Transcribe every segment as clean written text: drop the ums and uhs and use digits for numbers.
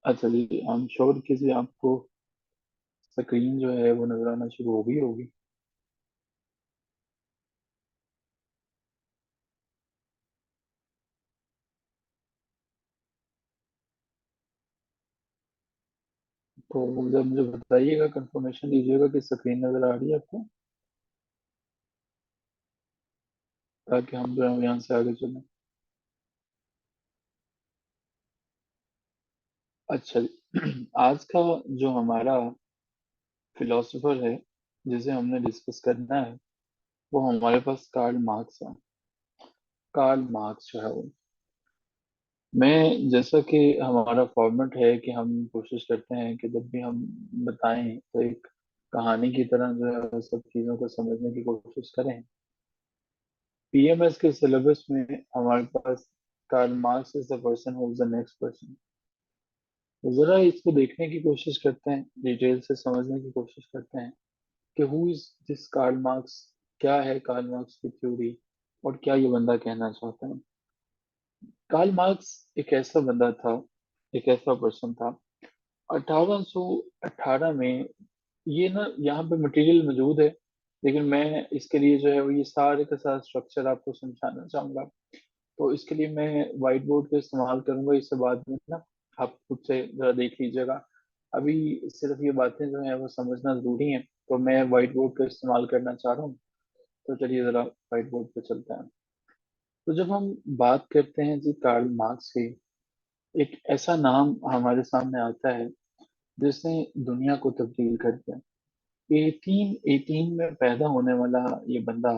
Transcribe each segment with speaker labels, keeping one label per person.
Speaker 1: अच्छा जी, I am sure किसी आपको स्क्रीन जो है वो नजर आना शुरू हो गई होगी। तो जब मुझे बताइएगा, कंफर्मेशन दीजिएगा कि स्क्रीन नजर आ रही है आपको, ताकि हम जो है यहाँ से आगे चलें। अच्छा जी। आज का जो हमारा फिलोसोफर है जिसे हमने डिस्कस करना है, वो हमारे पास कार्ल मार्क्स है। कार्ल मार्क्स जो है वो, मैं जैसा कि हमारा फॉर्मेट है कि हम कोशिश करते हैं कि जब भी हम बताएं तो एक कहानी की तरह जो है वो सब चीज़ों को समझने की कोशिश करें। पीएमएस के सिलेबस में हमारे पास Karl Marx is the person who is the next person. तो जरा इसको देखने की कोशिश करते हैं, डिटेल से समझने की कोशिश करते हैं कि who is this Karl Marx, क्या है कार्ल मार्क्स की थ्योरी, और क्या ये बंदा कहना चाहता है। कार्ल मार्क्स एक ऐसा बंदा था, एक ऐसा पर्सन था 1818 में। ये ना यहाँ पे मटेरियल मौजूद है, लेकिन मैं इसके लिए जो है वो ये सारे का सारा स्ट्रक्चर आपको समझाना चाहूंगा। तो इसके लिए मैं व्हाइट बोर्ड का इस्तेमाल करूंगा, इससे बाद में ना आप खुद से जरा देख लीजिएगा। अभी सिर्फ ये बातें जो है वो समझना जरूरी है, तो मैं व्हाइट बोर्ड का इस्तेमाल करना चाह रहा हूँ। तो चलिए जरा व्हाइट बोर्ड पे चलते हैं। तो जब हम बात करते हैं जी कार्ल मार्क्स की, एक ऐसा नाम हमारे सामने आता है जिसने दुनिया को तब्दील कर दिया। 1818 में पैदा होने वाला ये बंदा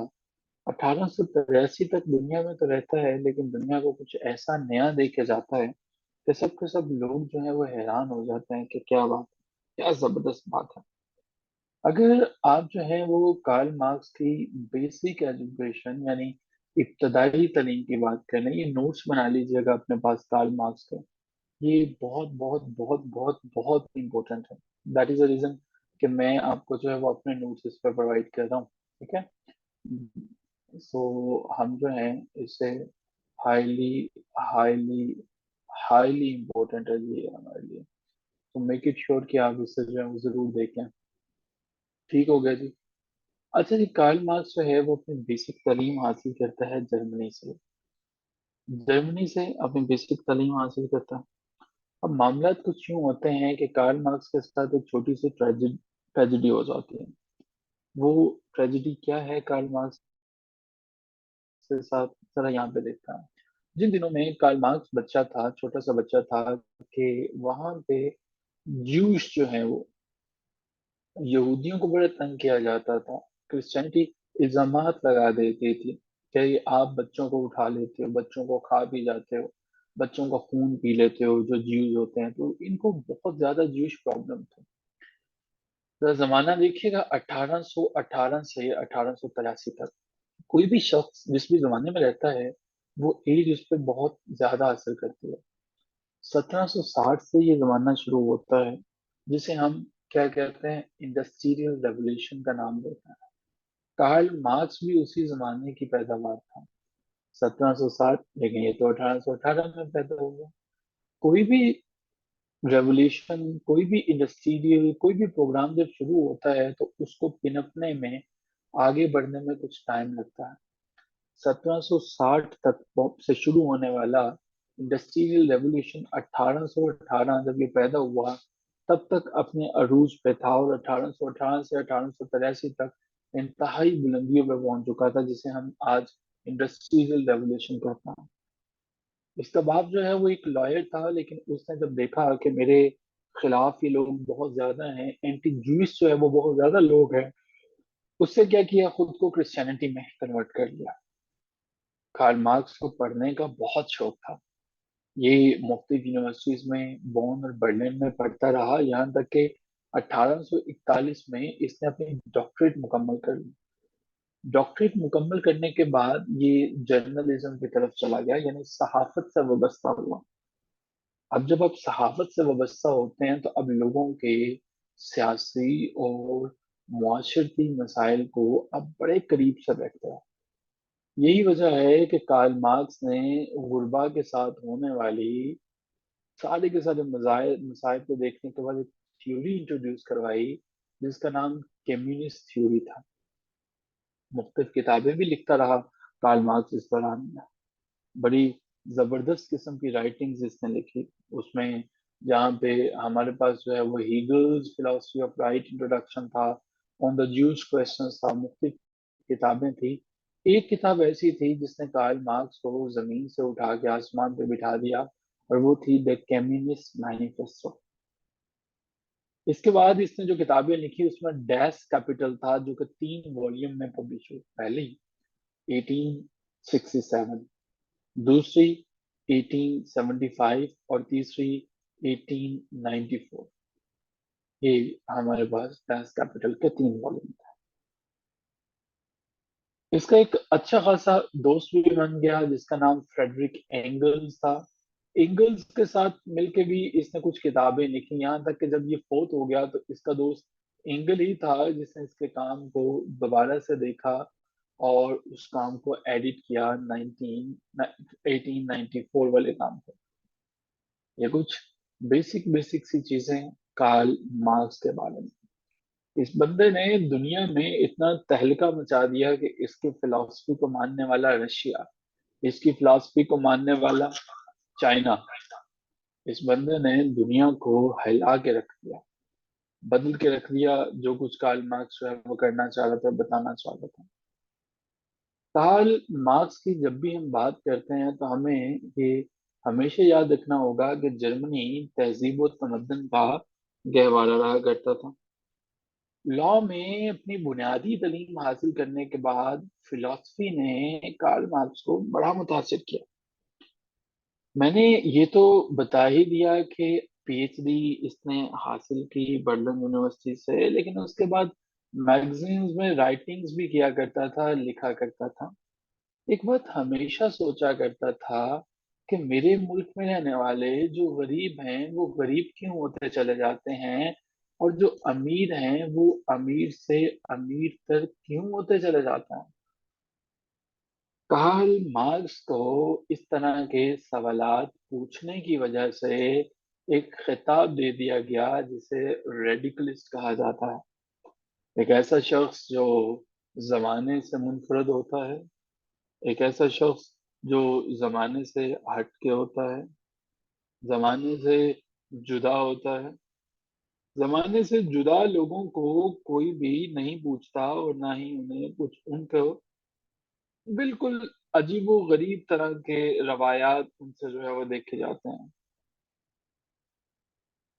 Speaker 1: 1883 तक दुनिया में तो रहता है, लेकिन दुनिया को कुछ ऐसा नया दे के जाता है कि सब के सब लोग जो है वो हैरान हो जाते हैं कि क्या बात है, क्या जबरदस्त बात है। अगर आप जो है वो कार्ल मार्क्स की बेसिक एजुकेशन यानी इब्तदाई तालीम की बात करें, ये नोट्स बना लीजिएगा अपने पास कार्ल मार्क्स के। ये बहुत बहुत बहुत बहुत बहुत इंपॉर्टेंट है। दैट इज द रीजन कि मैं आपको जो है वो अपने नोट्स इस पर प्रोवाइड कर रहा हूँ। ठीक है। सो हम जो है इसे हाईली हाईली हाईली इम्पोर्टेंट है ये हमारे लिए। तो मेक इट श्योर कि आप इसे जो है वो जरूर देखें। ठीक हो गया जी। अच्छा जी, कार्ल मार्क्स जो है वो अपनी बेसिक तालीम हासिल करता है जर्मनी से। जर्मनी से अपनी बेसिक तालीम हासिल करता है। अब मामला कुछ यूं होते हैं कि कार्ल मार्क्स के साथ एक छोटी सी ट्रेजिडी हो जाती है। वो ट्रेजिडी क्या है कार्ल मार्क्स के साथ, जरा यहाँ पे देखता है। जिन दिनों में कार्ल मार्क्स बच्चा था, छोटा सा बच्चा था, कि वहां पे ज्यूस जो है वो यहूदियों को बड़ा तंग किया जाता था। क्रिश्चियनिटी इल्जामात लगा देती थी कि ये आप बच्चों को उठा लेते हो, बच्चों को खा भी जाते हो, बच्चों का खून पी लेते हो जो ज्यूज होते हैं। तो इनको बहुत ज्यादा ज्यूश प्रॉब्लम थी। तो जमाना देखिएगा 1818 से 1883 तक। कोई भी शख्स जिस भी जमाने में रहता है, वो एज उस पर बहुत ज्यादा असर करती है। 1760 से ये जमाना शुरू होता है जिसे हम क्या कहते हैं, इंडस्ट्रियल रेवोल्यूशन का नाम देते हैं। कार्ल मार्क्स भी उसी जमाने की पैदावार था, 1760, लेकिन ये तो 1818 में पैदा हुआ। कोई भी रेवोल्यूशन, कोई भी इंडस्ट्रियल, कोई भी प्रोग्राम जब शुरू होता है तो उसको पिनपने में, आगे बढ़ने में कुछ टाइम लगता है। 1760 तक पॉप से शुरू होने वाला इंडस्ट्रियल रेवोल्यूशन 1818 जब ये पैदा हुआ, तब तक अपने अरूज पे था, और 1818 से 1883 तक इंतहाई बुलंदियों पर पहुंच चुका था, जिसे हम आज इंडस्ट्रियल रेवोल्यूशन कहते हैं। इसका बाप जो है वो एक लॉयर था, लेकिन उसने जब देखा कि मेरे खिलाफ ये लोग बहुत ज्यादा हैं, एंटी जूस जो है वो बहुत ज्यादा लोग हैं, उससे क्या किया, खुद को क्रिश्चियनिटी में कन्वर्ट कर लिया। कार्ल मार्क्स को पढ़ने का बहुत शौक था। ये मुख्तलिफ यूनिवर्सिटीज में बॉन और बर्लिन में पढ़ता रहा, यहाँ तक कि 1841 में इसने अपनी डॉक्टरेट मुकम्मल कर ली। डॉक्टरेट मुकम्मल करने के बाद ये जर्नलिज्म की तरफ चला गया, यानी सहाफत से वाबस्ता हुआ। अब जब आप सहाफत से वाबस्ता होते हैं तो अब लोगों के सियासी और मुआशरती मसाइल को अब बड़े करीब से देखते हैं। यही वजह है कि कार्ल मार्क्स ने गुरबा के साथ होने वाली सारे के सारे मसाइल मसाइल को देखने के बाद एक थ्योरी इंट्रोड्यूस करवाई जिसका नाम कम्युनिस्ट थ्योरी था। मुख्तलिफ किताबें भी लिखता रहा कार्ल मार्क्स इस दौरान। बड़ी जबरदस्त किस्म की राइटिंग्स इसने लिखी उसमें, जहाँ पे हमारे पास जो है वो हीगल्स फिलोसफी ऑफ राइट इंट्रोडक्शन था, ऑन द ज्यूज क्वेश्चंस था, मुख्तलिफ किताबें थी। एक किताब ऐसी थी जिसने कार्ल मार्क्स को जमीन से उठा के आसमान पे बिठा दिया, और वो थी द कम्युनिस्ट मैनिफेस्टो। इसके बाद इसने जो किताबें लिखी उसमें डैश कैपिटल था, जो कि 3 वॉल्यूम में पब्लिश हुई। पहली 1867, दूसरी 1875, और तीसरी 1894। ये हमारे पास डैश कैपिटल के 3 वॉल्यूम थे। इसका एक अच्छा खासा दोस्त भी बन गया जिसका नाम फ्रेडरिक एंगल्स था। एंगल्स के साथ मिलके भी इसने कुछ किताबें लिखी, यहाँ तक कि जब ये फोत हो गया तो इसका दोस्त एंगल ही था जिसने इसके काम को दोबारा से देखा और उस काम को एडिट किया 1894 वाले काम को। ये कुछ बेसिक बेसिक सी चीजें कार्ल मार्क्स के बारे में। इस बंदे ने दुनिया में इतना तहलका मचा दिया कि इसकी फिलॉसफी को मानने वाला रशिया, इसकी फिलॉसफी को मानने वाला चाइना, इस बंदे ने दुनिया को हिला के रख दिया, बदल के रख दिया जो कुछ कार्ल मार्क्स जो है वो करना चाह रहा था, बताना चाह रहा था। कार्ल मार्क्स की जब भी हम बात करते हैं तो हमें ये हमेशा याद रखना होगा कि जर्मनी तहजीब और तमद्दन का गहवारा रहा करता था। लॉ में अपनी बुनियादी तालीम हासिल करने के बाद फिलॉसफी ने कार्ल मार्क्स को बड़ा मुतासिर किया। मैंने ये तो बता ही दिया कि पीएचडी इसने हासिल की बर्लिन यूनिवर्सिटी से, लेकिन उसके बाद मैगजीन्स में राइटिंग्स भी किया करता था, लिखा करता था। एक बात हमेशा सोचा करता था कि मेरे मुल्क में रहने वाले जो गरीब हैं वो गरीब क्यों होते चले जाते हैं, और जो अमीर हैं वो अमीर से अमीर तर क्यों होते चले जाते हैं। कार्ल मार्क्स को इस तरह के सवालात पूछने की वजह से एक खिताब दे दिया गया जिसे रेडिकलिस्ट कहा जाता है। एक ऐसा शख्स जो जमाने से मुनफरद होता है, एक ऐसा शख्स जो जमाने से हट के होता है, जमाने से जुदा होता है। जमाने से जुदा लोगों को कोई भी नहीं पूछता और ना ही उन्हें कुछ उनको बिल्कुल अजीबो गरीब तरह के रवायात उनसे जो है वो देखे जाते हैं।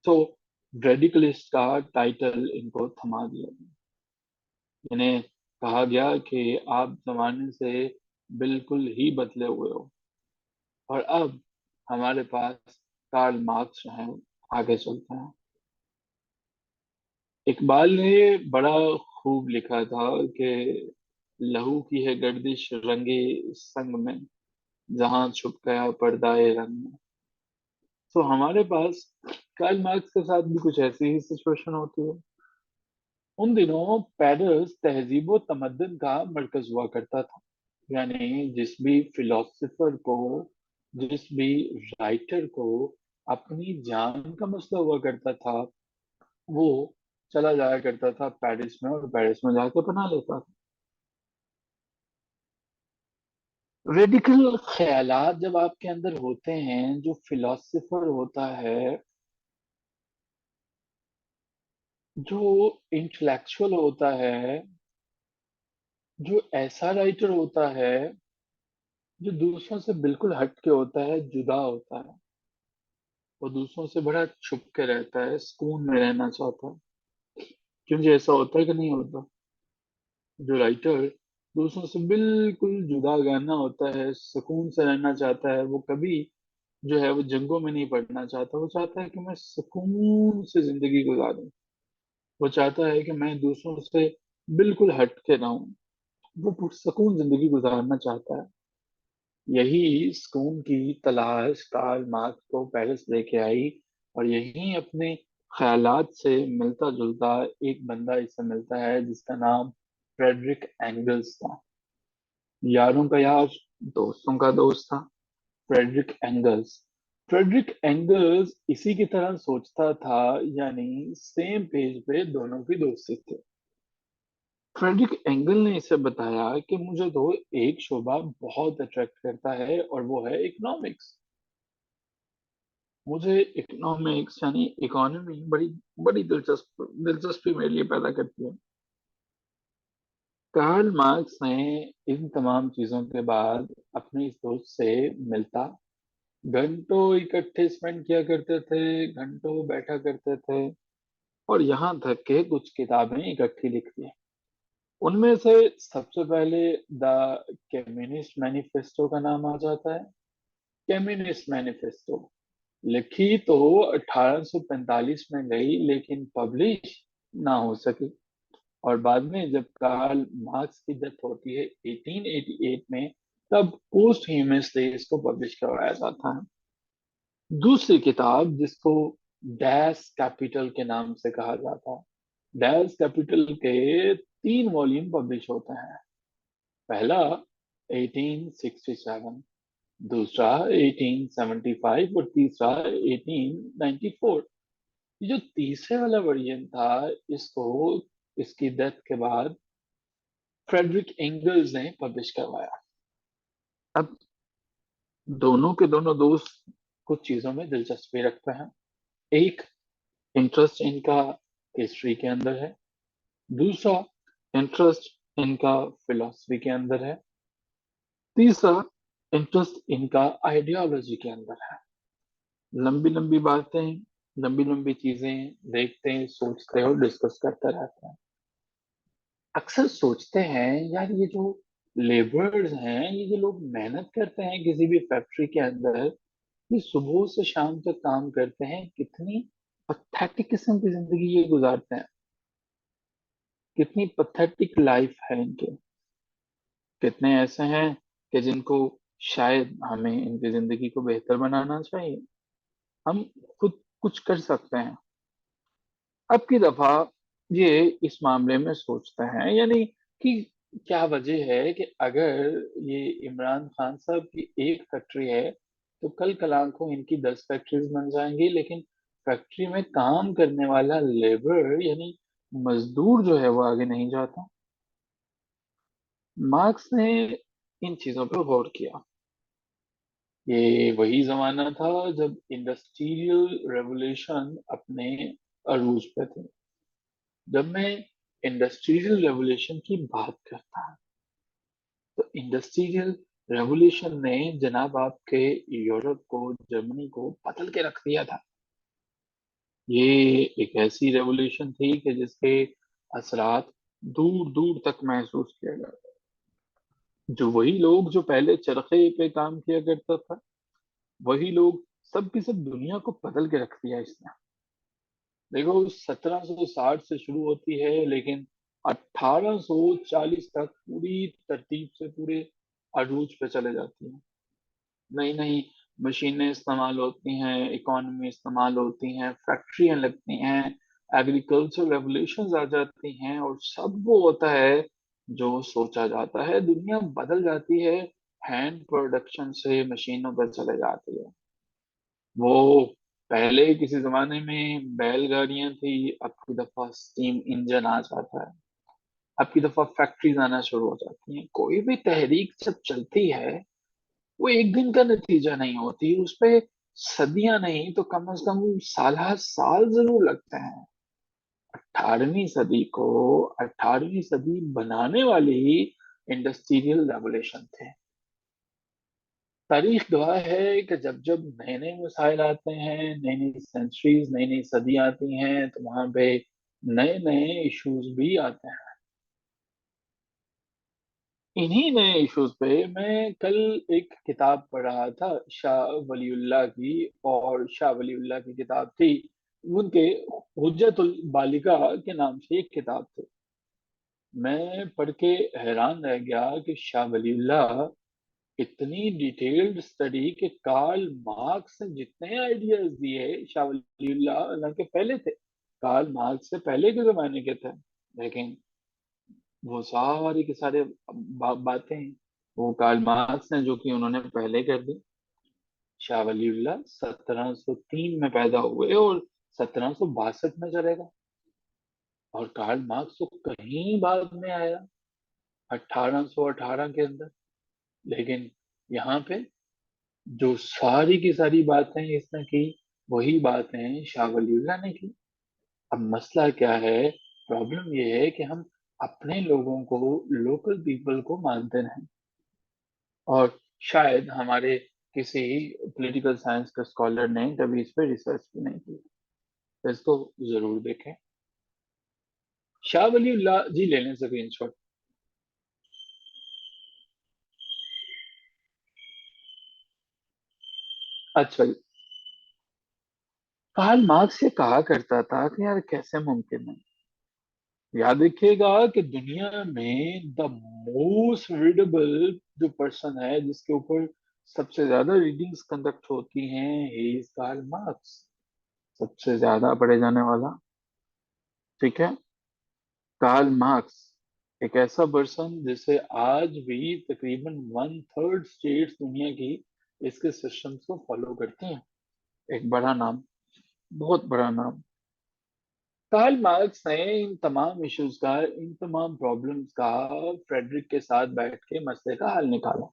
Speaker 1: तो रेडिकलिस्ट का टाइटल इनको थमा दिया गया। इन्हें कहा गया कि आप जमाने से बिल्कुल ही बदले हुए हो, और अब हमारे पास कार्ल मार्क्स जो है आगे चलते हैं। इकबाल ने बड़ा खूब लिखा था कि लहू की है गर्दिश रंगे संग में, जहां छुप गया पर्दाए रंग में। तो हमारे पास कार्ल मार्क्स के साथ भी कुछ ऐसी ही सिचुएशन होती है। उन दिनों पेरिस तहजीब व तमद्दन का मरकज हुआ करता था। यानी जिस भी फिलोसोफर को, जिस भी राइटर को अपनी जान का मसला हुआ करता था, वो चला जाया करता था पेरिस में, और पेरिस में जाकर बना लेता था। रेडिकल ख्यालात जब आपके अंदर होते हैं, जो फिलोसोफर होता है, जो इंटेलेक्चुअल होता है, जो ऐसा राइटर होता है जो दूसरों से बिल्कुल हट के होता है, जुदा होता है, वो दूसरों से बड़ा छुप के रहता है, सुकून में रहना चाहता है। क्योंकि ऐसा होता है कि नहीं होता, जो राइटर दूसरों से बिल्कुल जुदा गाना होता है, सुकून से रहना चाहता है, वो कभी जो है वो जंगों में नहीं पड़ना चाहता। वो चाहता है कि मैं सुकून से जिंदगी गुजारूं, वो चाहता है कि मैं दूसरों से बिल्कुल हट के रहूं, वो पुरसकून जिंदगी गुजारना चाहता है। यही सुकून की तलाश कार्ल मार्क्स को पेरिस लेके आई, और यही अपने ख्यालात से मिलता जुलता एक बंदा इससे मिलता है जिसका नाम फ्रेडरिक एंगल्स था। यारों का यार, दोस्तों का दोस्त था, फ्रेडरिक एंगल्स। फ्रेडरिक एंगल्स इसी की तरह सोचता था, यानी सेम पेज पे दोनों की दोस्ती थी। फ्रेडरिक एंगल ने इसे बताया कि मुझे तो एक शोबा बहुत अट्रैक्ट करता है और वो है इकोनॉमिक्स। मुझे इकोनॉमिक्स यानी इकोनॉमी बड़ी बड़ी दिलचस्पी मेरे लिए पैदा करती है। कार्ल मार्क्स ने इन तमाम चीजों के बाद अपने इस दोस्त से मिलता, घंटों इकट्ठे स्पेंड किया करते थे, घंटों बैठा करते थे, और यहाँ तक के कुछ किताबें इकट्ठी लिख दी। उनमें से सबसे पहले द कम्युनिस्ट मैनिफेस्टो का नाम आ जाता है। कम्युनिस्ट मैनिफेस्टो लिखी तो 1845 में गई, लेकिन पब्लिश ना हो सकी। और बाद में जब कार्ल मार्क्स की डेथ होती है 1888 में, तब पोस्ट ह्यूमसली इसको पब्लिश करवाया जाता है। दूसरी किताब जिसको डैश कैपिटल के नाम से कहा जाता है, डैश कैपिटल के 3 वॉल्यूम पब्लिश होते हैं। पहला 1867, दूसरा 1875 और तीसरा 1894। ये जो तीसरे वाला वर्जन था, इसको इसकी डेथ के बाद फ्रेडरिक एंगल्स ने पब्लिश करवाया। अब दोनों के दोनों दोस्त कुछ चीजों में दिलचस्पी रखते हैं। एक, इंटरेस्ट इनका हिस्ट्री के अंदर है। दूसरा, इंटरेस्ट इनका फिलॉसफी के अंदर है। तीसरा, इंटरेस्ट इनका आइडियोलॉजी के अंदर है। लंबी लंबी बातें, लंबी लंबी चीजें देखते हैं, सोचते हैं और डिस्कस करते रहते हैं। अक्सर सोचते हैं यार, ये जो लेबर्स हैं, ये जो लोग मेहनत करते हैं किसी भी फैक्ट्री के अंदर, ये सुबह से शाम तक काम करते हैं, कितनी पथेटिक किस्म की जिंदगी ये गुजारते हैं, कितनी पथेटिक लाइफ है इनकी। कितने ऐसे हैं कि जिनको शायद हमें इनकी जिंदगी को बेहतर बनाना चाहिए, हम खुद कुछ कर सकते हैं। अब की दफा ये इस मामले में सोचते हैं, यानी कि क्या वजह है कि अगर ये इमरान खान साहब की एक फैक्ट्री है, तो कल कल को इनकी 10 फैक्ट्रीज बन जाएंगी, लेकिन फैक्ट्री में काम करने वाला लेबर यानी मजदूर जो है वो आगे नहीं जाता। मार्क्स ने इन चीजों पर गौर किया। ये वही जमाना था जब इंडस्ट्रियल रेवोल्यूशन अपने अरूज पे थे। जब मैं इंडस्ट्रियल रेवोल्यूशन की बात करता हूँ, तो इंडस्ट्रियल रेवोल्यूशन ने जनाब आपके यूरोप को, जर्मनी को बदल के रख दिया था। ये एक ऐसी रेवोल्यूशन थी कि जिसके असरात दूर दूर तक महसूस किया गया। जो वही लोग जो पहले चरखे पे काम किया करता था, वही लोग सब की सब दुनिया को बदल के रख दिया इसने। देखो, 1760 से शुरू होती है, लेकिन 1840 तक पूरी तरतीब से पूरे अरूज पे चले जाती है। नई नई मशीनें इस्तेमाल होती हैं, इकोनॉमी इस्तेमाल होती हैं, फैक्ट्रियां लगती हैं, एग्रीकल्चर रेवोल्यूशंस आ जाती हैं, और सब वो होता है जो सोचा जाता है। दुनिया बदल जाती है, हैंड प्रोडक्शन से मशीनों पर चले जाती है। वो पहले किसी जमाने में बैलगाड़ियां थी, अब की दफा स्टीम इंजन आ जाता है। अब की दफा फैक्ट्रीज आना शुरू हो जाती हैं। कोई भी तहरीक जब चलती है, वो एक दिन का नतीजा नहीं होती, उस पे सदियां नहीं तो कम से कम साल साल जरूर लगते हैं। 18वीं सदी बनाने वाली ही इंडस्ट्रियल रेवोल्यूशन थे। तारीख गवाह है कि जब जब नए नए मसाइल आते हैं, नई नई सेंचुरीज, नई नई सदी आती हैं, तो वहां पे नए नए इश्यूज भी आते हैं। इन्हीं नए इश्यूज पे मैं कल एक किताब पढ़ रहा था, शाह वलीउल्लाह की। और शाह वलीउल्लाह की किताब थी, उनके हुज्जतुल बालिका के नाम से एक किताब थी। मैं पढ़ के हैरान रह गया कि शाह वलीउल्लाह इतनी डिटेल्ड स्टडी के कार्ल मार्क्स ने जितने आइडियाज दिए, शाह वलीउल्लाह अल्लाह के पहले थे, कार्ल मार्क्स से पहले के जमाने के थे, लेकिन वो सारे के सारे बातें वो कार्ल मार्क्स ने, जो कि उन्होंने पहले कर दी। शाह वलीउल्लाह 1703 में पैदा हुए और 1762 में चलेगा। और कार्ल मार्क्स तो कहीं बाद में आया, 1818 के अंदर। लेकिन यहाँ पे जो सारी की सारी बातें इसने की, वही बातें शाह वलीउल्लाह ने की। अब मसला क्या है? प्रॉब्लम ये है कि हम अपने लोगों को, लोकल पीपल को मानते नहीं। और शायद हमारे किसी पॉलिटिकल साइंस का स्कॉलर ने कभी इस पर रिसर्च भी नहीं की। तो इसको जरूर देखें। शाह वलीउल्लाह जी ले लें स्क्रीनशॉट। अच्छा जी। कार्ल मार्क्स ये कहा करता था कि यार कैसे मुमकिन है, याद रखिएगा कि दुनिया में द मोस्ट रीडेबल जो पर्सन है, जिसके ऊपर सबसे ज्यादा रीडिंग्स कंडक्ट होती हैं, ही इज कार्ल मार्क्स। सबसे ज्यादा पढ़े जाने वाला। ठीक है। कार्ल मार्क्स एक ऐसा पर्सन जिसे आज भी तकरीबन 1/3 स्टेट्स दुनिया की इसके सिस्टम्स को फॉलो करती हैं। एक बड़ा नाम, बहुत बड़ा नाम। कार्ल मार्क्स ने इन तमाम इश्यूज का, इन तमाम प्रॉब्लम्स का फ्रेडरिक के साथ बैठ के मसले का हल निकाला।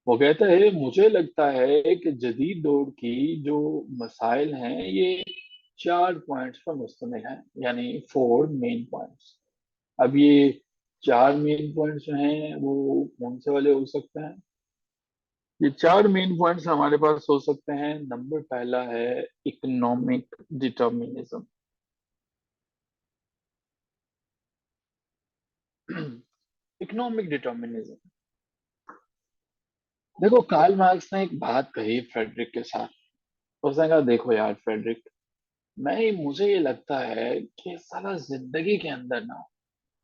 Speaker 1: वो कहता है, मुझे लगता है कि जदीद दौर की जो मसाइल हैं ये 4 पॉइंट्स पर मुश्तमिल हैं, यानी 4 मेन पॉइंट्स। अब ये 4 मेन पॉइंट्स जो हैं वो कौन से वाले हो सकते हैं? ये 4 मेन पॉइंट्स हमारे पास हो सकते हैं। नंबर पहला है इकोनॉमिक डिटर्मिनिज्म। Economic determinism. देखो, कार्ल मार्क्स ने एक बात कही फ्रेडरिक के साथ। उसने कहा, देखो यार फ्रेडरिक, मुझे ये लगता है कि साला जिंदगी के अंदर ना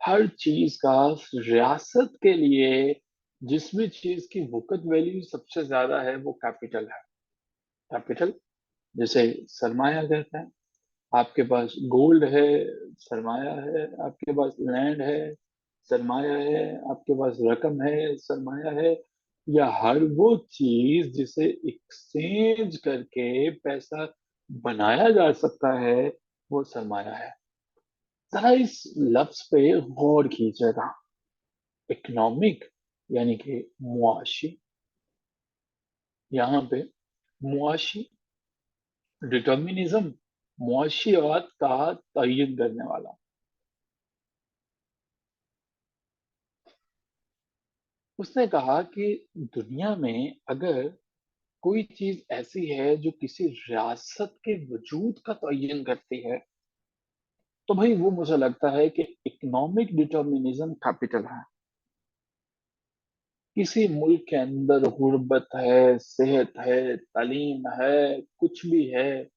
Speaker 1: हर चीज का, रियासत के लिए जिस भी चीज की वक़्त वैल्यू सबसे ज्यादा है वो कैपिटल है। कैपिटल, जिसे सरमाया कहते हैं। आपके पास गोल्ड है, सरमाया है। आपके पास लैंड है, सरमाया है। आपके पास रकम है, सरमाया है। या हर वो चीज जिसे एक्सचेंज करके पैसा बनाया जा सकता है, वो सरमाया है। जरा इस लफ्ज पे गौर कीजिएगा। इकोनॉमिक यानी कि मुआशी, यहाँ पे मुआशी, डिटर्मिनिज्म, मुआशियात का तयन करने वाला। उसने कहा कि दुनिया में अगर कोई चीज ऐसी है जो किसी रियासत के वजूद का तयन करती है, तो भाई वो मुझे लगता है कि इकोनॉमिक डिटर्मिनिज्म कैपिटल है। किसी मुल्क के अंदर गुर्बत है, सेहत है, तालीम है, कुछ भी है,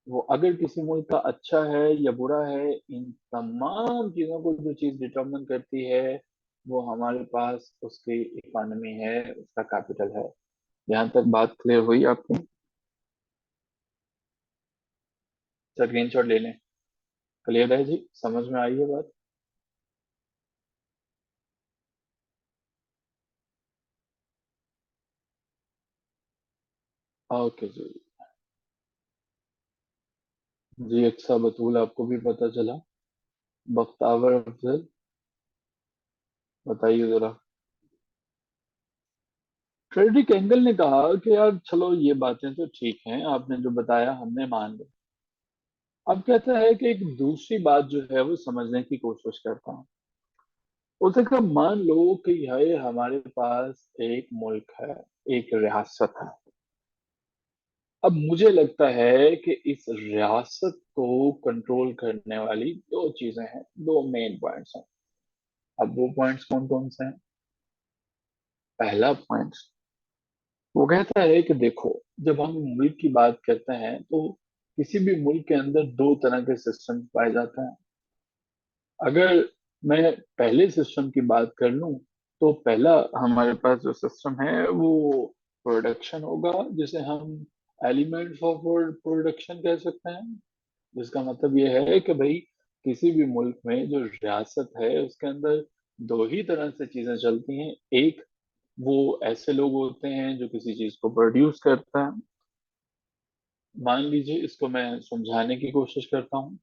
Speaker 1: वो अगर किसी मुल्क का अच्छा है या बुरा है, इन तमाम चीजों को जो चीज डिटरमिन करती है, वो हमारे पास उसकी इकोनॉमी है, उसका कैपिटल है। यहाँ तक बात क्लियर हुई आपकी? स्क्रीनशॉट ले लें। क्लियर है जी? समझ में आई है बात? ओके जी। जी अच्छा बतूल, आपको भी पता चला। बख्तावर अफजल, बताइए जरा। फ्रेडरिक एंगल ने कहा कि यार चलो ये बातें तो ठीक हैं, आपने जो बताया हमने मान ली। अब कहता है कि एक दूसरी बात जो है वो समझने की कोशिश करता हूँ। उसे कहा, मान लो कि यह हमारे पास एक मुल्क है, एक रियासत है। अब मुझे लगता है कि इस रियासत को कंट्रोल करने वाली दो चीजें हैं, दो मेन पॉइंट्स हैं। अब वो पॉइंट्स कौन कौन से हैं? पहला पॉइंट, वो कहता है कि देखो, जब हम मुल्क की बात करते हैं तो किसी भी मुल्क के अंदर दो तरह के सिस्टम पाए जाते हैं। अगर मैं पहले सिस्टम की बात कर लूं, तो पहला हमारे पास जो सिस्टम है वो प्रोडक्शन होगा, जिसे हम एलिमेंट्स ऑफ प्रोडक्शन कह सकते हैं। जिसका मतलब ये है कि भाई किसी भी मुल्क में जो रियासत है उसके अंदर दो ही तरह से चीजें चलती हैं। एक वो ऐसे लोग होते हैं जो किसी चीज को प्रोड्यूस करता है। मान लीजिए, इसको मैं समझाने की कोशिश करता हूँ।